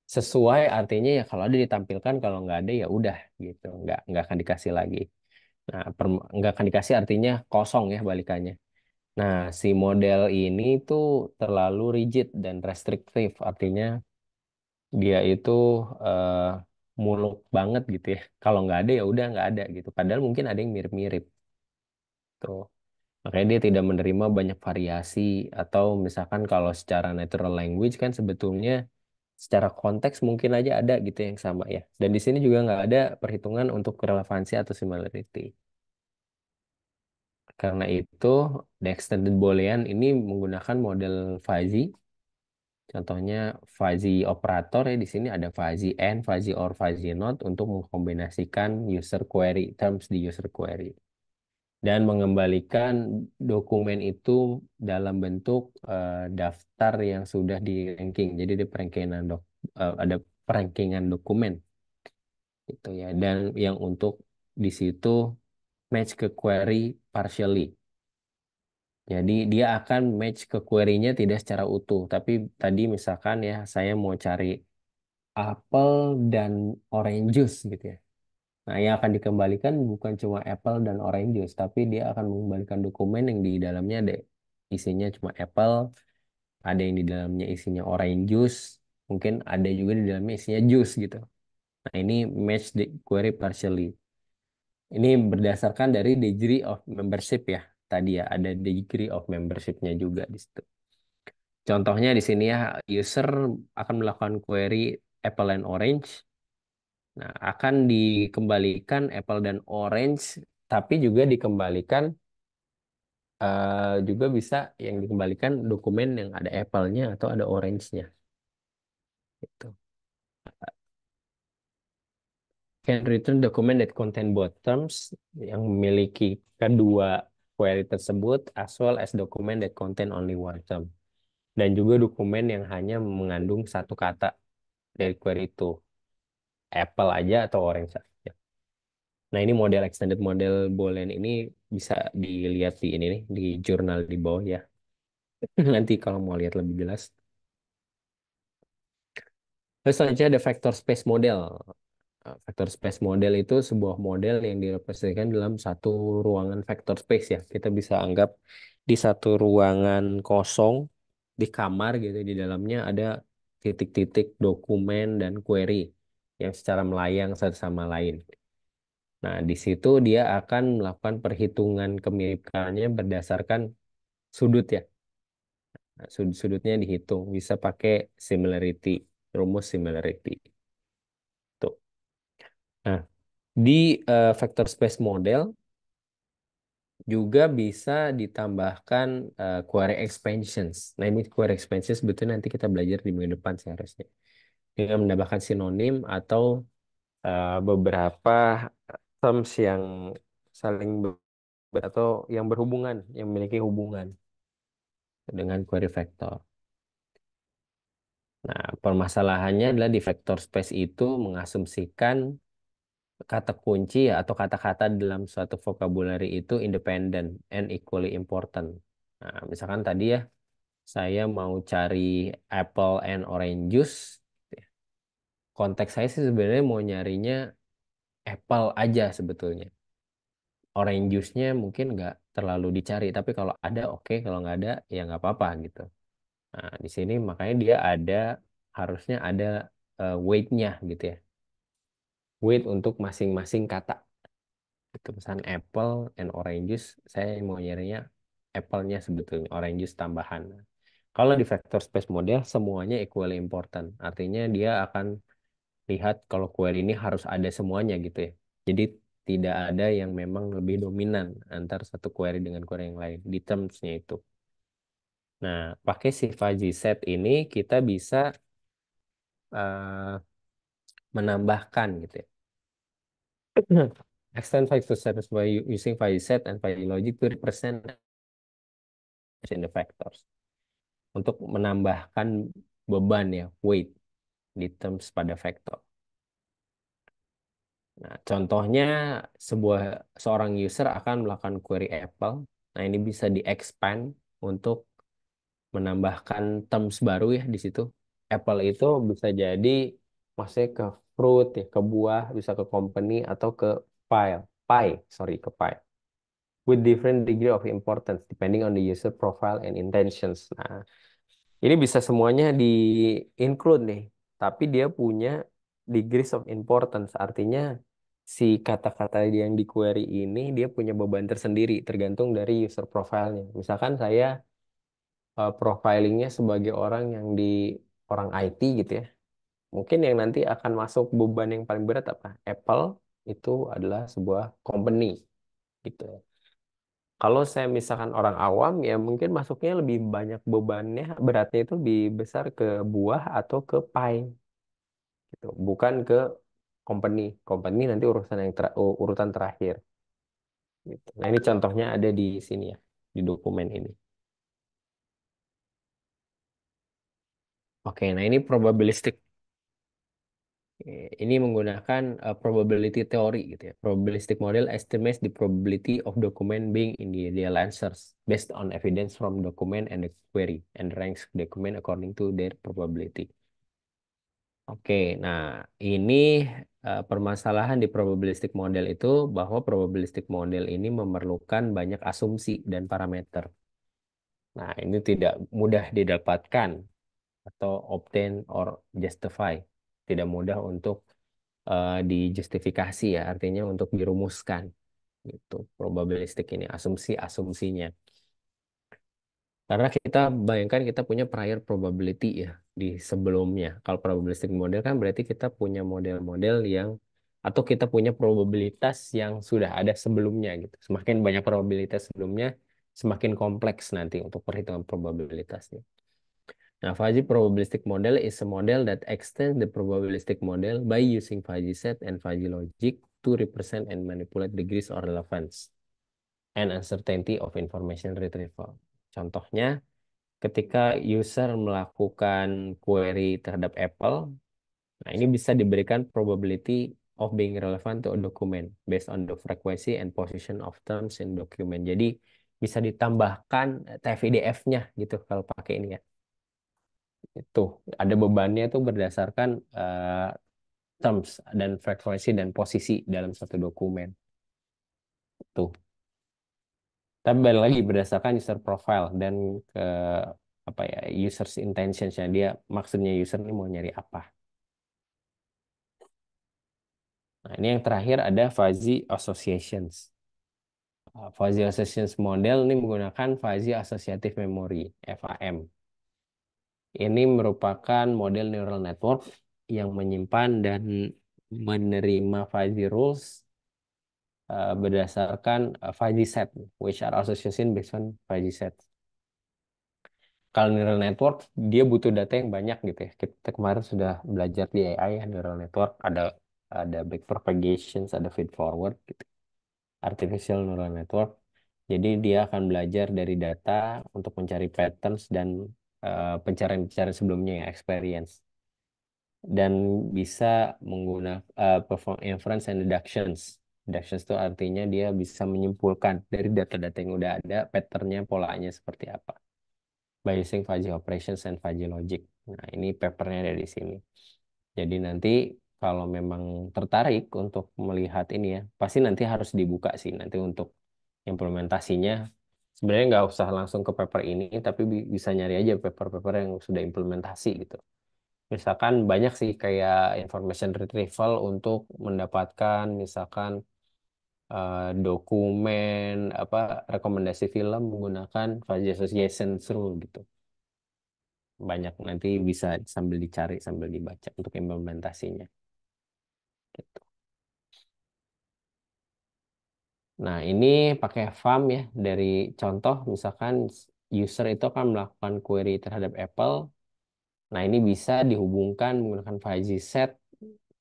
Sesuai artinya ya kalau ada ditampilkan, kalau nggak ada ya udah gitu, nggak akan dikasih lagi. Nah, nggak akan dikasih artinya kosong ya balikannya. Nah, si model ini tuh terlalu rigid dan restriktif, artinya dia itu eh, muluk banget gitu ya. Kalau nggak ada ya udah nggak ada gitu. Padahal mungkin ada yang mirip-mirip tuh. Makanya dia tidak menerima banyak variasi atau misalkan kalau secara natural language kan sebetulnya secara konteks mungkin aja ada gitu yang sama ya. Dan di sini juga nggak ada perhitungan untuk relevansi atau similarity. Karena itu, the extended Boolean ini menggunakan model fuzzy. Contohnya fuzzy operator ya di sini ada fuzzy and, fuzzy or, fuzzy not untuk mengkombinasikan user query, terms di user query. Dan mengembalikan dokumen itu dalam bentuk daftar yang sudah di ranking. Jadi ada perankingan dokumen gitu ya. Dan yang untuk di situ match ke query partially. Jadi dia akan match ke query-nya tidak secara utuh. Tapi tadi misalkan ya saya mau cari apel dan orange juice gitu ya. Nah, yang akan dikembalikan bukan cuma apple dan orange juice, tapi dia akan mengembalikan dokumen yang di dalamnya ada isinya cuma apple, ada yang di dalamnya isinya orange juice, mungkin ada juga di dalamnya isinya juice gitu. Nah, ini match the query partially. Ini berdasarkan dari degree of membership ya. Tadi ya ada degree of membershipnya juga di situ. Contohnya di sini ya, user akan melakukan query apple and orange. Nah, akan dikembalikan apple dan orange, tapi juga dikembalikan juga bisa yang dikembalikan dokumen yang ada apple-nya atau ada orange-nya. Gitu. Can return document that contain both terms yang memiliki kedua query tersebut as well as document that contain only one term. Dan juga dokumen yang hanya mengandung satu kata dari query itu. Apple aja atau orange aja. Nah, ini model extended model Boolean ini bisa dilihat di ini nih, di jurnal di bawah ya. Nanti kalau mau lihat lebih jelas. Terus selanjutnya ada vector space model. Vector space model itu sebuah model yang direpresentasikan dalam satu ruangan vector space ya. Kita bisa anggap di satu ruangan kosong di kamar gitu, di dalamnya ada titik-titik dokumen dan query yang secara melayang satu sama lain. Nah, di situ dia akan melakukan perhitungan kemiripannya berdasarkan sudut ya. Nah, sudut-sudutnya dihitung. Bisa pakai similarity, rumus similarity. Tuh. Nah, di vector space model juga bisa ditambahkan query expansions. Nah, ini query expansions sebetulnya nanti kita belajar di minggu depan seharusnya. Dengan menambahkan sinonim atau beberapa terms yang saling atau yang berhubungan, yang memiliki hubungan dengan query vector. Nah, permasalahannya adalah di vector space itu mengasumsikan kata kunci atau kata-kata dalam suatu vocabulary itu independent and equally important. Nah, misalkan tadi ya, saya mau cari apple and orange juice. Konteks saya sih sebenarnya mau nyarinya apple aja sebetulnya. Orange juice-nya mungkin nggak terlalu dicari, tapi kalau ada oke, kalau nggak ada ya nggak apa-apa gitu. Nah, di sini makanya dia ada harusnya ada weight-nya gitu ya. Weight untuk masing-masing kata. Itu misalnya apple and orange juice, saya mau nyarinya apple-nya sebetulnya, orange juice tambahan. Kalau di vector space model semuanya equally important. Artinya dia akan lihat kalau query ini harus ada semuanya gitu ya. Jadi tidak ada yang memang lebih dominan antara satu query dengan query yang lain di terms-nya itu. Nah, pakai si fuzzy set ini kita bisa eh, menambahkan gitu ya. Extend fuzzy set by using fuzzy set and fuzzy logic to represent in the vectors. Untuk menambahkan beban ya, weight di terms pada vektor. Nah, contohnya seorang user akan melakukan query Apple. Nah, ini bisa di-expand untuk menambahkan terms baru ya di situ. Apple itu bisa jadi maksudnya ke fruit ya, ke buah, bisa ke company atau ke file, pie, sorry, ke pie. With different degree of importance depending on the user profile and intentions. Nah, ini bisa semuanya di-include nih, tapi dia punya degrees of importance. Artinya si kata-kata yang di query ini dia punya beban tersendiri tergantung dari user profile-nya. Misalkan saya profilingnya sebagai orang yang di orang IT gitu ya. Mungkin yang nanti akan masuk beban yang paling berat apa? Apple itu adalah sebuah company gitu ya. Kalau saya misalkan orang awam ya mungkin masuknya lebih banyak bebannya beratnya itu lebih besar ke buah atau ke pie gitu, bukan ke company. Company nanti urusan yang urutan terakhir gitu. Nah, ini contohnya ada di sini ya di dokumen ini. Oke, nah ini probabilistic. Ini menggunakan probability theory gitu ya. Probabilistic model estimates the probability of document being in the ideal answers based on evidence from document and the query and ranks document according to their probability. Oke, nah ini permasalahan di probabilistic model itu bahwa probabilistic model ini memerlukan banyak asumsi dan parameter. Nah, ini tidak mudah didapatkan atau obtain or justify. Tidak mudah untuk dijustifikasi ya, artinya untuk dirumuskan. Gitu, probabilistik ini, asumsi-asumsinya. Karena kita bayangkan kita punya prior probability ya di sebelumnya. Kalau probabilistic model kan berarti kita punya model-model yang atau kita punya probabilitas yang sudah ada sebelumnya gitu. Semakin banyak probabilitas sebelumnya, semakin kompleks nanti untuk perhitungan probabilitasnya. Nah, fuzzy probabilistic model is a model that extends the probabilistic model by using fuzzy set and fuzzy logic to represent and manipulate degrees of relevance and uncertainty of information retrieval. Contohnya, ketika user melakukan query terhadap Apple, nah ini bisa diberikan probability of being relevant to a document based on the frequency and position of terms in document. Jadi bisa ditambahkan TF-IDF-nya gitu kalau pakai ini ya. Itu ada bebannya itu berdasarkan terms dan frekuensi dan posisi dalam satu dokumen. Tuh. Tapi balik lagi berdasarkan user profile dan ke apa ya users intentions-nya dia maksudnya user ini mau nyari apa. Nah, ini yang terakhir ada fuzzy associations. Fuzzy associations model ini menggunakan fuzzy associative memory, FAM. Ini merupakan model neural network yang menyimpan dan menerima fuzzy rules berdasarkan fuzzy set, which are association based on fuzzy set. Kalau neural network, dia butuh data yang banyak gitu ya. Kita kemarin sudah belajar di AI ya, neural network ada backpropagation, ada feed forward gitu. Artificial neural network. Jadi dia akan belajar dari data untuk mencari patterns dan pencarian-pencarian sebelumnya ya, experience. Dan bisa menggunakan perform inference and deductions. Deductions itu artinya dia bisa menyimpulkan dari data-data yang udah ada, patternnya, polanya seperti apa. By using fuzzy operations and fuzzy logic. Nah, ini papernya ada di sini. Jadi nanti kalau memang tertarik untuk melihat ini ya, pasti nanti harus dibuka sih nanti untuk implementasinya. Sebenarnya nggak usah langsung ke paper ini, tapi bisa nyari aja paper-paper yang sudah implementasi gitu. Misalkan banyak sih kayak information retrieval untuk mendapatkan misalkan dokumen apa rekomendasi film menggunakan fuzzy association rule gitu. Banyak nanti bisa sambil dicari sambil dibaca untuk implementasinya. Gitu. Nah, ini pakai FAM ya dari contoh misalkan user itu akan melakukan query terhadap Apple. Nah, ini bisa dihubungkan menggunakan fuzzy set.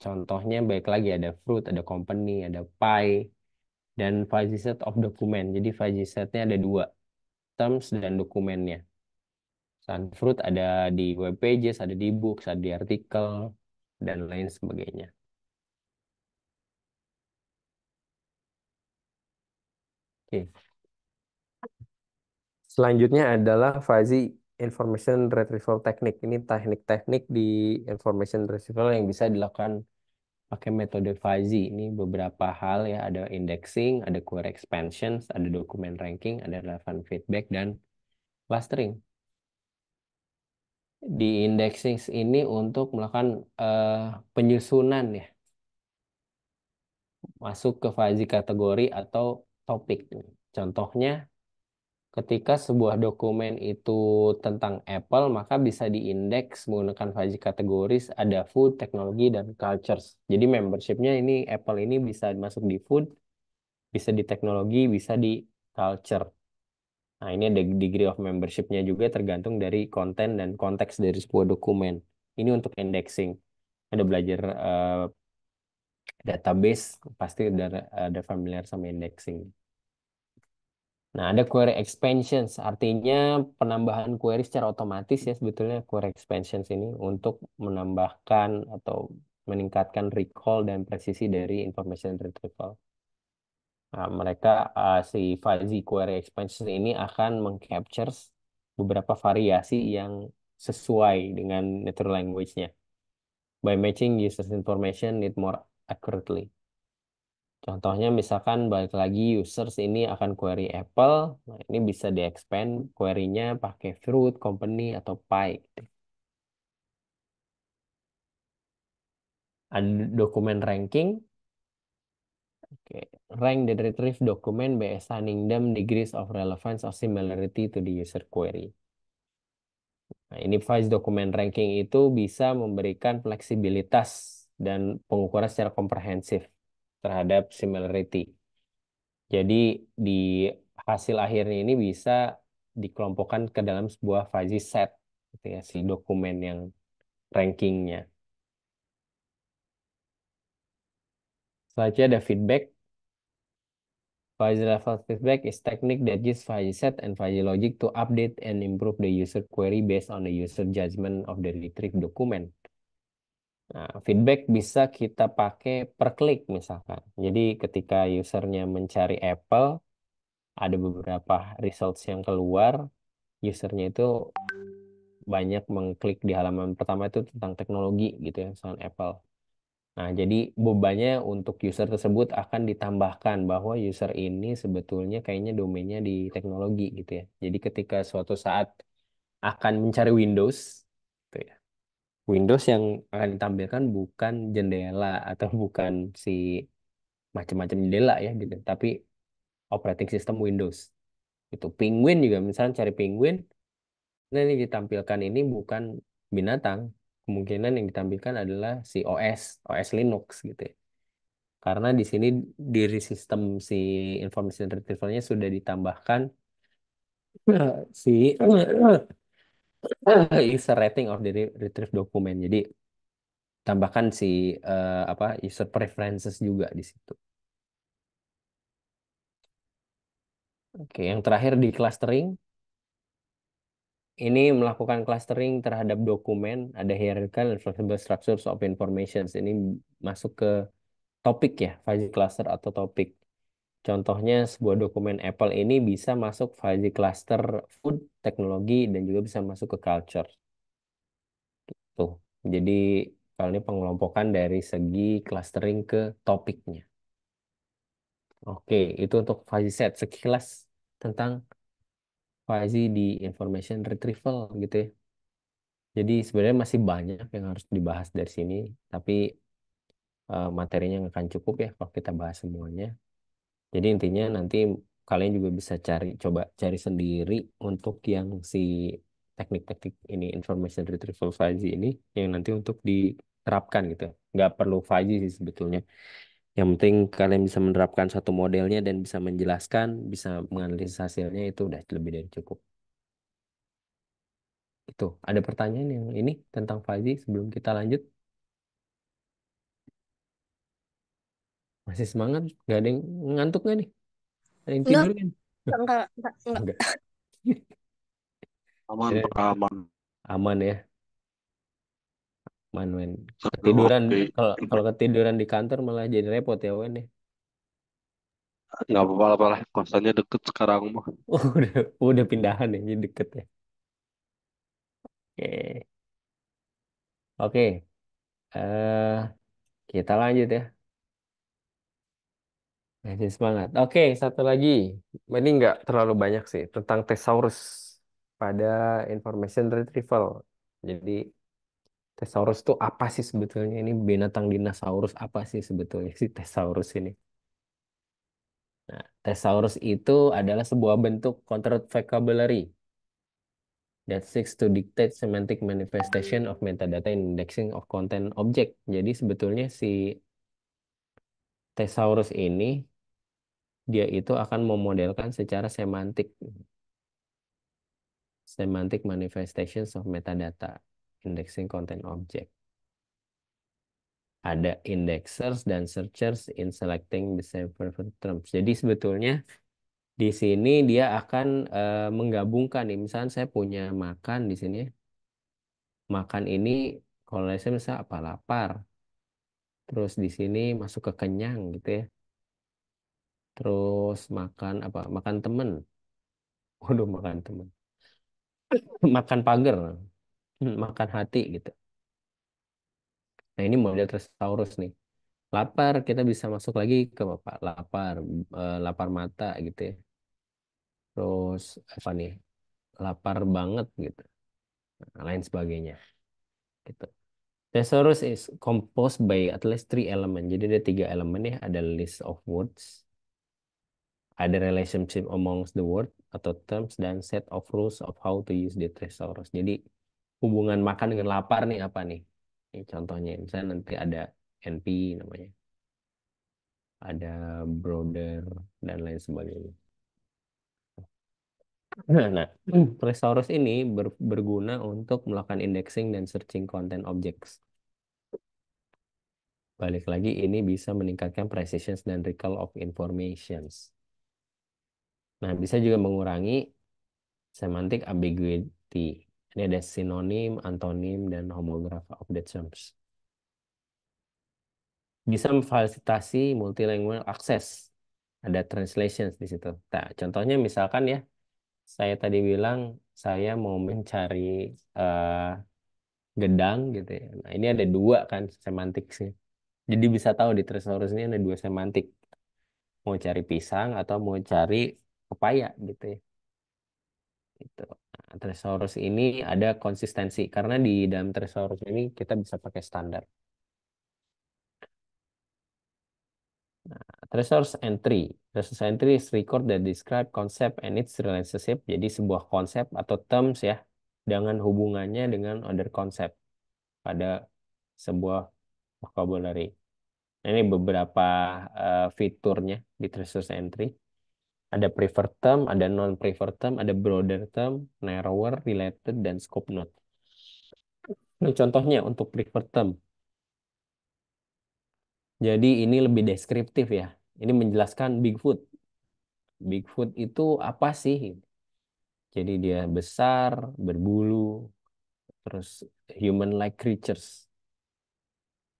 Contohnya baik lagi ada fruit, ada company, ada pie, dan fuzzy set of document. Jadi fuzzy setnya ada dua, terms dan dokumennya. Fruit ada di web pages, ada di books, ada di artikel, dan lain sebagainya. Oke. Selanjutnya adalah fuzzy information retrieval technique. Ini teknik-teknik di information retrieval yang bisa dilakukan pakai metode fuzzy. Ini beberapa hal ya, ada indexing, ada query expansions, ada document ranking, ada relevant feedback, dan clustering. Di indexing ini untuk melakukan penyusunan ya, masuk ke fuzzy kategori atau topik. Contohnya, ketika sebuah dokumen itu tentang Apple, maka bisa diindeks menggunakan fuzzy kategoris, ada food, teknologi, dan cultures. Jadi membershipnya ini Apple ini bisa masuk di food, bisa di teknologi, bisa di culture. Nah, ini ada degree of membershipnya juga tergantung dari konten dan konteks dari sebuah dokumen. Ini untuk indexing. Ada belajar database, pasti ada familiar sama indexing. Nah, ada query expansions, artinya penambahan query secara otomatis ya sebetulnya query expansions ini untuk menambahkan atau meningkatkan recall dan presisi dari information retrieval. Nah, mereka si fuzzy query expansions ini akan mengcapture beberapa variasi yang sesuai dengan natural language-nya by matching users information need more accurately. Contohnya misalkan balik lagi users ini akan query Apple, nah ini bisa di-expand query-nya pakai fruit, company, atau pie. Gitu. Ada dokumen ranking, okay. Rank the retrieve document by assigning them degrees of relevance or similarity to the user query. Nah, ini Vice Document Ranking itu bisa memberikan fleksibilitas dan pengukuran secara komprehensif terhadap similarity. Jadi di hasil akhirnya ini bisa dikelompokkan ke dalam sebuah fuzzy set, gitu ya, si dokumen yang rankingnya. Selanjutnya ada feedback. Fuzzy level feedback is technique that uses fuzzy set and fuzzy logic to update and improve the user query based on the user judgment of the retrieved document. Nah, feedback bisa kita pakai per klik misalkan. Jadi ketika usernya mencari Apple, ada beberapa results yang keluar, usernya itu banyak mengklik di halaman pertama itu tentang teknologi gitu ya, soal Apple. Nah, jadi bebannya untuk user tersebut akan ditambahkan bahwa user ini sebetulnya kayaknya domainnya di teknologi gitu ya. Jadi ketika suatu saat akan mencari Windows, gitu ya, Windows yang akan ditampilkan bukan jendela atau bukan si macam-macam jendela ya gitu, tapi operating system Windows. Itu Penguin juga misalnya cari Penguin, nah ini ditampilkan ini bukan binatang. Kemungkinan yang ditampilkan adalah si OS Linux gitu ya. Karena di sini diri sistem si information retrieval-nya sudah ditambahkan si user rating of the retrieve document. Jadi tambahkan si apa user preferences juga di situ. Oke, yang terakhir di clustering, ini melakukan clustering terhadap dokumen, ada hierarchical and flexible structures of information. Ini masuk ke topik ya, fuzzy cluster atau topik. Contohnya sebuah dokumen Apple ini bisa masuk fuzzy cluster food, teknologi, dan juga bisa masuk ke culture. Tuh. Jadi kalau ini pengelompokan dari segi clustering ke topiknya. Oke, itu untuk fuzzy set. Sekilas tentang fuzzy di information retrieval gitu ya. Jadi sebenarnya masih banyak yang harus dibahas dari sini, tapi materinya nggak akan cukup ya kalau kita bahas semuanya. Jadi intinya nanti kalian juga bisa coba cari sendiri untuk yang si teknik-teknik ini information retrieval fuzzy ini yang nanti untuk diterapkan gitu. Nggak perlu fuzzy sih sebetulnya. Yang penting kalian bisa menerapkan satu modelnya dan bisa menjelaskan, bisa menganalisis hasilnya itu udah lebih dari cukup. Itu ada pertanyaan yang ini tentang fuzzy sebelum kita lanjut? Masih semangat? Gak ada yang ngantuk nggak nih? Ada yang Enggak, tidur kan? enggak. Enggak. Aman, Ya, Pak, aman. aman ya, aman Wen. Sampai Ketiduran, waktu kalau kalau ketiduran di kantor malah jadi repot ya Wen ya. nggak apa-apa lah, kosannya deket sekarang mah. Oh, udah pindahan ya, jadi deket ya. Oke, oke. eh kita lanjut ya. Masih semangat. Oke, satu lagi. Ini nggak terlalu banyak sih tentang thesaurus pada information retrieval. Jadi thesaurus itu apa sih sebetulnya? Ini binatang dinosaurus apa sih sebetulnya si thesaurus ini? Nah, thesaurus itu adalah sebuah bentuk controlled vocabulary that seeks to dictate semantic manifestation of metadata in indexing of content object. Jadi sebetulnya si thesaurus ini dia itu akan memodelkan secara semantic manifestations of metadata indexing content object. Ada indexers dan searchers in selecting the same preferred terms. Jadi sebetulnya di sini dia akan menggabungkan nih. Misalnya saya punya makan di sini. Makan ini kalau saya misalnya apa lapar. Terus di sini masuk ke kenyang gitu ya. Terus makan apa? Makan temen. Waduh, makan temen. Makan pagar, makan hati gitu. Nah, ini model thesaurus nih. Lapar kita bisa masuk lagi ke apa? Lapar, lapar mata gitu ya. Terus apa nih? Lapar banget gitu. Nah, lain sebagainya gitu. Thesaurus is composed by at least three element. Jadi ada tiga elemen ya. Ada list of words, ada relationship amongst the word atau terms, dan set of rules of how to use the thesaurus. Jadi hubungan makan dengan lapar nih apa nih? Ini contohnya, misalnya nanti ada NP namanya, ada brother dan lain sebagainya. Nah, thesaurus ini berguna untuk melakukan indexing dan searching content objects. Balik lagi, ini bisa meningkatkan precision dan recall of informations. Nah, bisa juga mengurangi semantic ambiguity. Ini ada sinonim, antonim, dan homograph of the terms. Bisa memfasilitasi multilingual access. Ada translations di situ. Nah, contohnya misalkan ya, saya tadi bilang saya mau mencari eh, gedang gitu ya. Nah, ini ada dua kan semantik sih. Jadi bisa tahu di thesaurus ini ada dua semantik. Mau cari pisang atau mau cari pepaya gitu ya. Gitu. Thesaurus ini ada konsistensi karena di dalam thesaurus ini kita bisa pakai standar. Resource entry. Resource entry is record that describe concept and its relationship. Jadi sebuah konsep atau terms ya dengan hubungannya dengan other concept pada sebuah vocabulary. Nah, ini beberapa fiturnya di resource entry. Ada preferred term, ada non-preferred term, ada broader term, narrower, related, dan scope note. Ini contohnya untuk preferred term. Jadi ini lebih deskriptif ya. Ini menjelaskan Bigfoot. Bigfoot itu apa sih? Jadi dia besar, berbulu, terus human-like creatures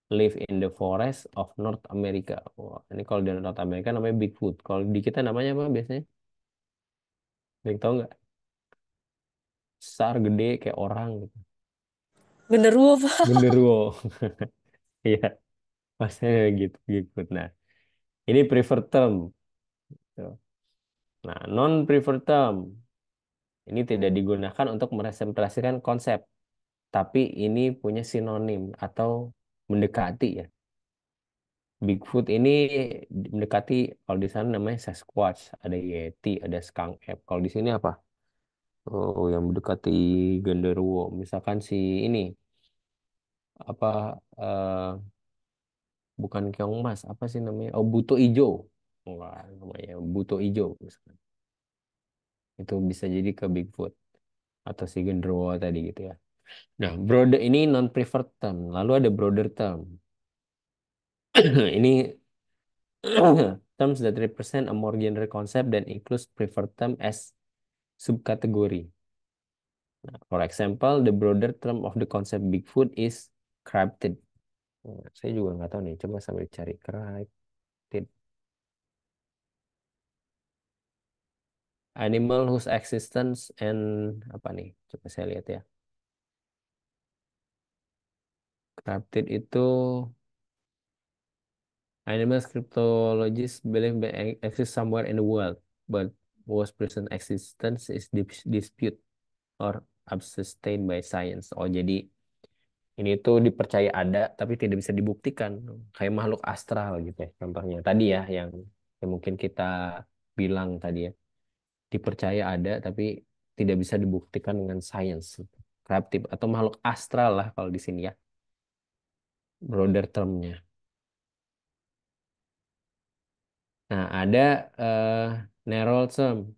live in the forest of North America. Wah, ini kalau di North America namanya Bigfoot. Kalau di kita namanya apa biasanya? Ada yang tahu nggak? Besar, gede, kayak orang gitu. Genderuwo, Pak. Genderuwo. Iya, maksudnya gitu, Bigfoot. Nah, ini preferred term. Tuh. Nah, non-preferred term. Ini tidak digunakan untuk merepresentasikan konsep, tapi ini punya sinonim atau mendekati ya. Bigfoot ini mendekati kalau di sana namanya Sasquatch, ada Yeti, ada Skunk Ape. Kalau di sini apa? Oh, yang mendekati genderuwo. Misalkan si ini apa bukan keong mas, apa sih namanya? Oh, buto ijo. Wah, namanya buto ijo misalkan. Itu bisa jadi ke Bigfoot atau si genderuwo tadi gitu ya. Nah, broader ini non-preferred term. Lalu ada broader term. Ini terms that represent a more general concept that includes preferred term as subcategory. For example, the broader term of the concept Bigfoot is cryptid. Nah, saya juga nggak tahu nih, coba sambil cari cryptid. Animal whose existence and apa nih? Coba saya lihat ya. Cryptid itu animals cryptologists believe they exist somewhere in the world, but whose present existence is dispute or unsustained by science. Oh, jadi ini tuh dipercaya ada tapi tidak bisa dibuktikan. Kayak makhluk astral gitu ya. Contohnya tadi ya yang mungkin kita bilang tadi ya. Dipercaya ada tapi tidak bisa dibuktikan dengan sains. Kreatif atau makhluk astral lah kalau di sini ya. Broader termnya. Nah, ada narrow term.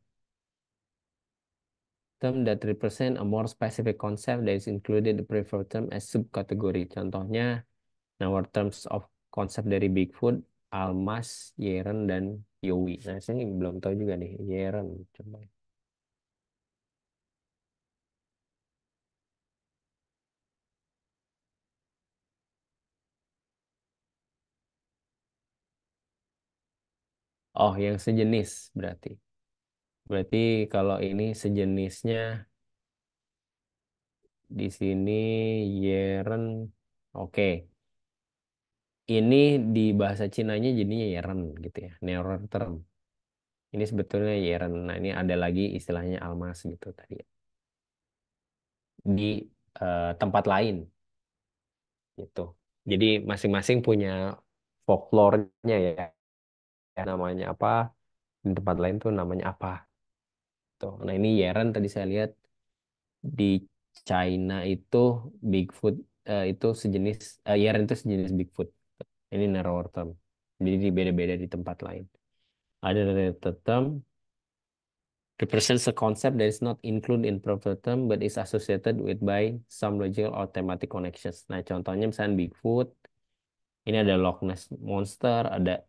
Term that represent a more specific concept that is included the preferred term as subcategory. Contohnya our terms of konsep dari Bigfoot, Almas, Yeren, dan Yowie. Nah, saya belum tahu juga nih, Yeren. Coba. Oh, yang sejenis berarti. Berarti kalau ini sejenisnya di sini Yeren. Oke. Ini di bahasa Cinanya jadinya Yeren gitu ya. Narrow term. Ini sebetulnya Yeren. Nah, ini ada lagi istilahnya Almas gitu tadi. Di tempat lain. Gitu. Jadi masing-masing punya folklore-nya ya. Namanya apa, di tempat lain tuh namanya apa. Tuh. Nah ini Yeren tadi saya lihat di China itu Bigfoot itu sejenis Yeren itu sejenis Bigfoot. Ini narrower term. Jadi beda-beda di tempat lain. Ada related term represents a concept that is not included in proper term but is associated with by some logical or thematic connections. Nah contohnya misalnya Bigfoot. Ini ada Loch Ness Monster, ada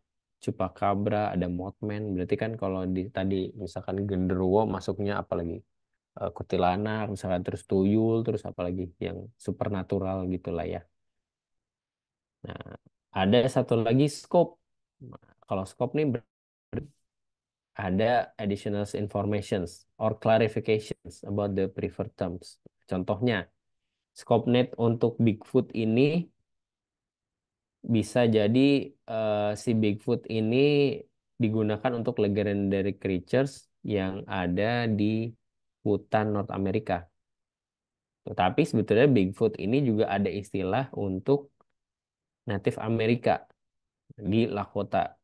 Chupacabra, ada Mothman. Berarti kan kalau di tadi misalkan genderuwo masuknya apalagi kuntilanak, misalkan terus tuyul, terus apalagi yang supernatural gitulah ya. Nah, ada satu lagi scope. Nah, kalau scope nih ada additional informations or clarifications about the preferred terms. Contohnya, scope net untuk Bigfoot ini bisa jadi si Bigfoot ini digunakan untuk legendary creatures yang ada di hutan North Amerika. Tetapi sebetulnya Bigfoot ini juga ada istilah untuk Native Amerika di Lakota.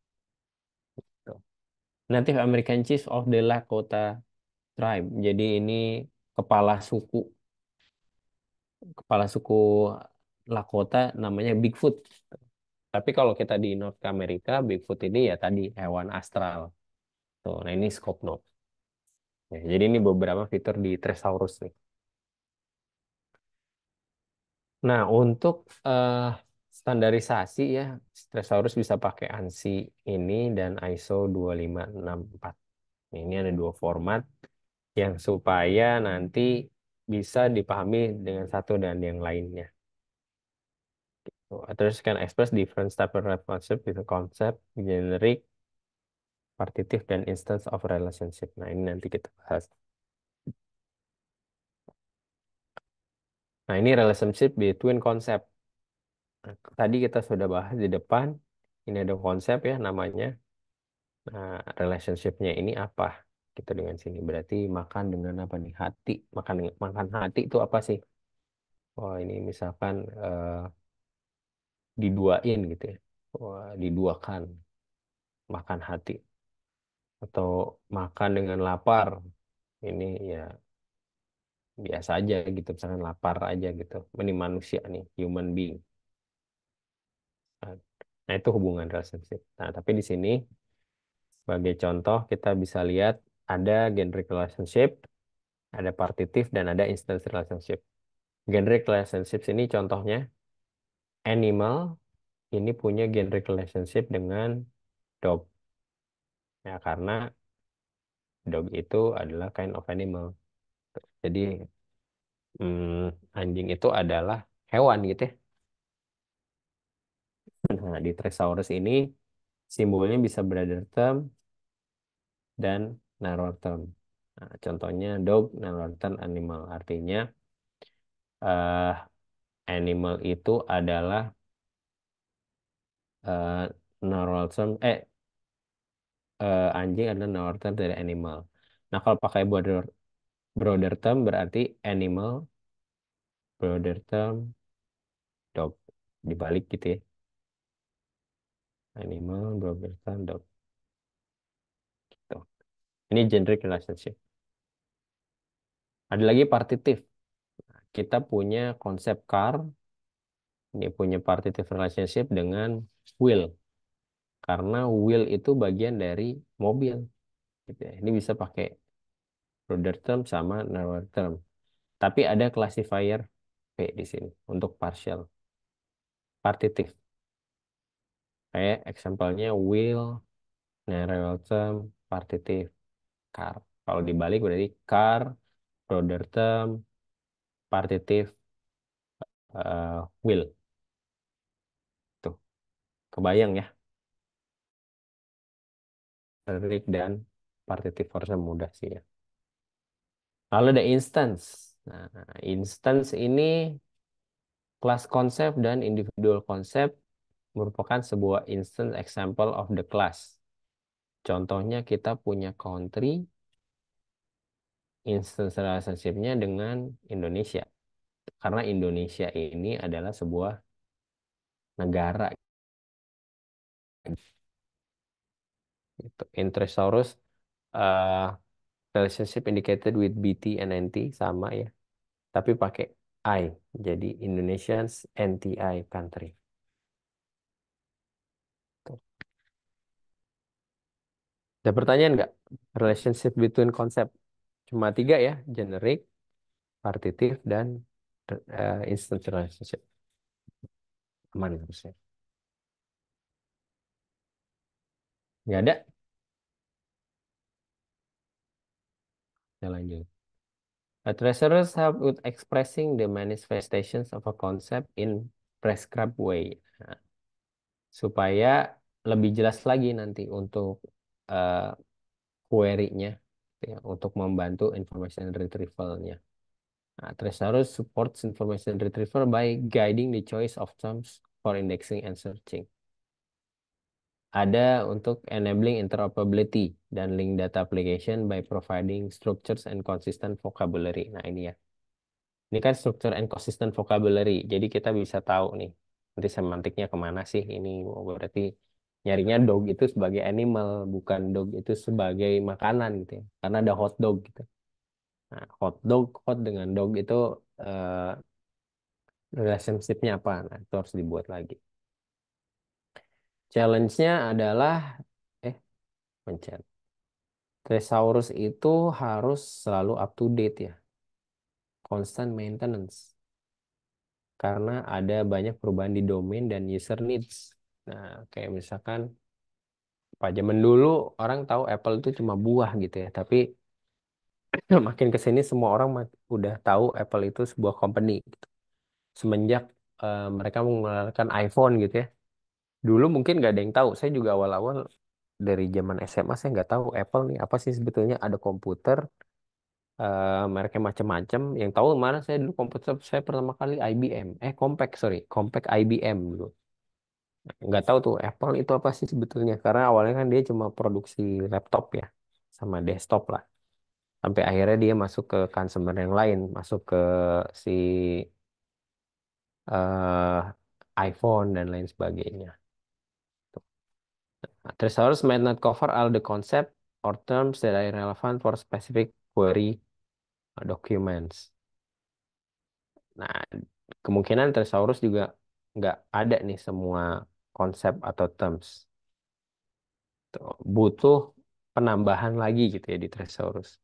Native American Chief of the Lakota Tribe. Jadi ini kepala suku, kepala suku Lakota namanya Bigfoot. Tapi kalau kita di North America, Bigfoot ini ya tadi hewan astral. Tuh, nah ini scope note. Ya, jadi ini beberapa fitur di Tresaurus nih. Nah, untuk standarisasi ya, Tresaurus bisa pakai ANSI ini dan ISO 2564. Ini ada dua format yang supaya nanti bisa dipahami dengan satu dan yang lainnya. Terus can express different type of relationship with concept, generic, partitive, dan instance of relationship. Nah, ini nanti kita bahas. Nah, ini relationship between concept. Nah, tadi kita sudah bahas di depan. Ini ada konsep ya namanya. Nah, relationship-nya ini apa? Kita dengan sini berarti makan dengan apa nih? Hati. Makan hati itu apa sih? Oh, ini misalkan diduain gitu ya. Wah, diduakan makan hati atau makan dengan lapar. Ini ya biasa aja gitu, misalkan lapar aja gitu. Ini manusia nih, human being. Nah, itu hubungan relationship. Nah, tapi di sini sebagai contoh kita bisa lihat ada generic relationship, ada partitive dan ada instance relationship. Generic relationship ini contohnya animal ini punya generic relationship dengan dog. Ya, karena dog itu adalah kind of animal. Jadi anjing itu adalah hewan gitu ya. Nah, di Thesaurus ini simbolnya bisa brother term dan narrow term. Nah, contohnya dog, narrow term, animal. Artinya eh, animal itu adalah eh, narrow term, anjing adalah narrow term dari animal. Nah, kalau pakai broader term berarti animal, broader term, dog. Dibalik gitu ya. Animal, broader term, dog. Gitu. Ini generic relationship. Ada lagi partitive. Kita punya konsep car, ini punya partitive relationship dengan wheel. Karena wheel itu bagian dari mobil. Gitu ya. Ini bisa pakai broader term sama narrow term. Tapi ada classifier P di sini untuk partial. Partitive. Kayak example-nya wheel, narrow term, partitive, car. Kalau dibalik berarti car, broader term, partitive, wheel. Tuh, kebayang ya. Generic dan partitive force mudah sih ya. Lalu ada instance. Nah, instance ini kelas konsep dan individual konsep merupakan sebuah instance example of the class. Contohnya kita punya country, instance relationship-nya dengan Indonesia. Karena Indonesia ini adalah sebuah negara. Gitu. Interesaurus uh, relationship indicated with BT and NT sama ya. Tapi pakai I. Jadi Indonesians NTI country. Tuh. Ada pertanyaan nggak? Relationship between konsep. Cuma tiga ya. Generic, partitive, dan instant relationship. Aman harusnya. Nggak ada? Ya lanjut. Treasurers help with expressing the manifestations of a concept in prescribed way. Nah, supaya lebih jelas lagi nanti untuk uh, query-nya, ya, untuk membantu information retrieval-nya. Nah, Thesaurus supports information retrieval by guiding the choice of terms for indexing and searching. Ada untuk enabling interoperability dan link data application by providing structures and consistent vocabulary. Nah, ini ya. Ini kan structure and consistent vocabulary. Jadi kita bisa tahu nih, nanti semantiknya kemana sih ini. Oh, berarti nyarinya dog itu sebagai animal, bukan dog itu sebagai makanan gitu ya. Karena ada hot dog gitu. Nah, hot dog, hot dengan dog itu eh, relationship-nya apa? Nah, itu harus dibuat lagi. Challenge-nya adalah, eh, pencet. Thesaurus itu harus selalu up to date ya. Constant maintenance. Karena ada banyak perubahan di domain dan user needs. Nah, kayak misalkan pada zaman dulu orang tahu Apple itu cuma buah gitu ya, tapi makin ke sini semua orang udah tahu Apple itu sebuah company gitu. Semenjak mereka mengeluarkan iPhone gitu ya. Dulu mungkin nggak ada yang tahu. Saya juga awal-awal dari zaman SMA saya nggak tahu Apple nih apa sih sebetulnya ada komputer mereknya macam-macam. Yang tahu mana saya dulu komputer saya pertama kali IBM. Compaq sorry, Compaq IBM dulu. Nggak tahu tuh Apple itu apa sih sebetulnya karena awalnya kan dia cuma produksi laptop ya sama desktop lah sampai akhirnya dia masuk ke consumer yang lain masuk ke si eh, iPhone dan lain sebagainya. Nah, Thesaurus might not cover all the concept or terms that are relevant for specific query documents. Nah, kemungkinan Thesaurus juga nggak ada nih semua konsep atau terms. Tuh, butuh penambahan lagi gitu ya di Thesaurus.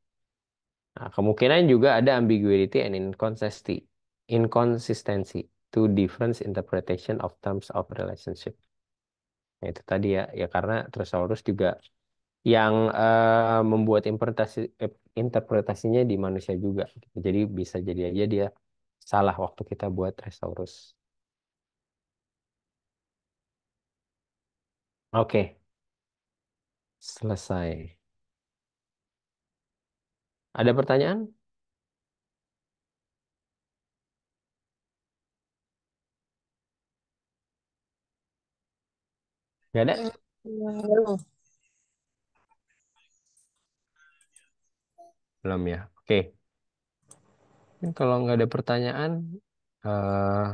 Nah, kemungkinan juga ada ambiguity and inconsistency to different interpretation of terms of relationship. Nah, itu tadi ya, ya karena Thesaurus juga yang membuat interpretasinya di manusia juga. Gitu. Jadi bisa jadi aja dia salah waktu kita buat Thesaurus. Oke, selesai. Ada pertanyaan? Nggak ada? Belum. Belum ya. Oke. Kalau nggak ada pertanyaan, eh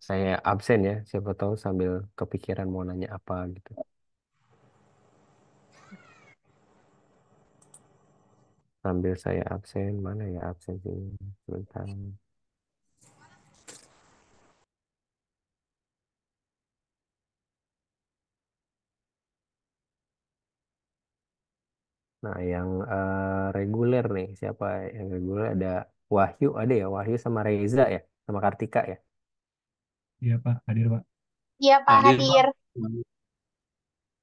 saya absen ya. Siapa tahu sambil kepikiran mau nanya apa gitu. Sambil saya absen, mana ya absen sih? Sebentar. Nah, yang reguler nih, siapa yang reguler ada Wahyu, ada ya Wahyu sama Reza ya, sama Kartika ya. Iya Pak, hadir Pak. Iya, Pak, Hadir, Pak. hadir.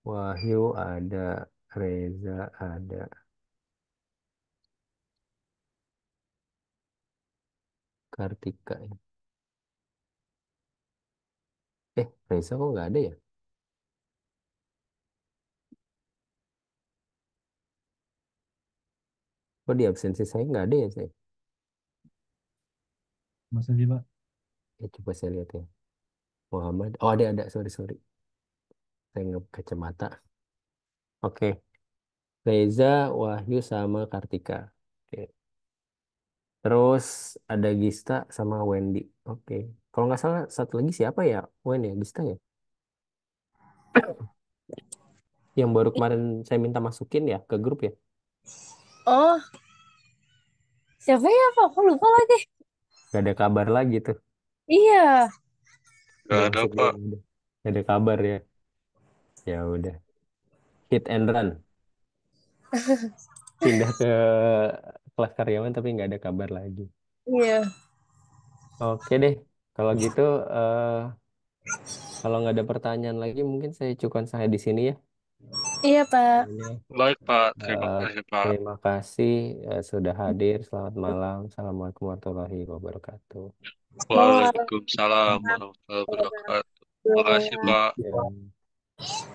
Wahyu ada, Reza ada, Kartika ya. Reza kok nggak ada ya? Kok di absensi saya nggak ada ya saya? Masa sih Pak? Coba saya lihat ya. Muhammad, oh ada, sorry sorry, saya nggak kacamata. Oke, Reza, Wahyu sama Kartika. Oke, terus ada Gista sama Wendy. Oke, kalau nggak salah satu lagi siapa ya? Wendy ya, Gista ya? Yang baru kemarin saya minta masukin ya ke grup ya. Oh, siapa ya Pak? Aku lupa lagi. Gak ada kabar lagi tuh. Iya. Gak Udah ada, masuk Pak. belum? Udah. Gak ada kabar ya. Ya udah. Hit and run. Pindah ke kelas karyawan tapi nggak ada kabar lagi. Iya. Oke deh. Kalau gitu, eh, kalau nggak ada pertanyaan lagi, mungkin saya cukupkan saya di sini ya. Iya Pak. Ini, Baik, Pak. Terima eh, kasih, Pak. terima kasih sudah hadir. Selamat malam. Assalamualaikum warahmatullahi wabarakatuh. Waalaikumsalam warahmatullahi wabarakatuh. Terima kasih, Pak. Ya.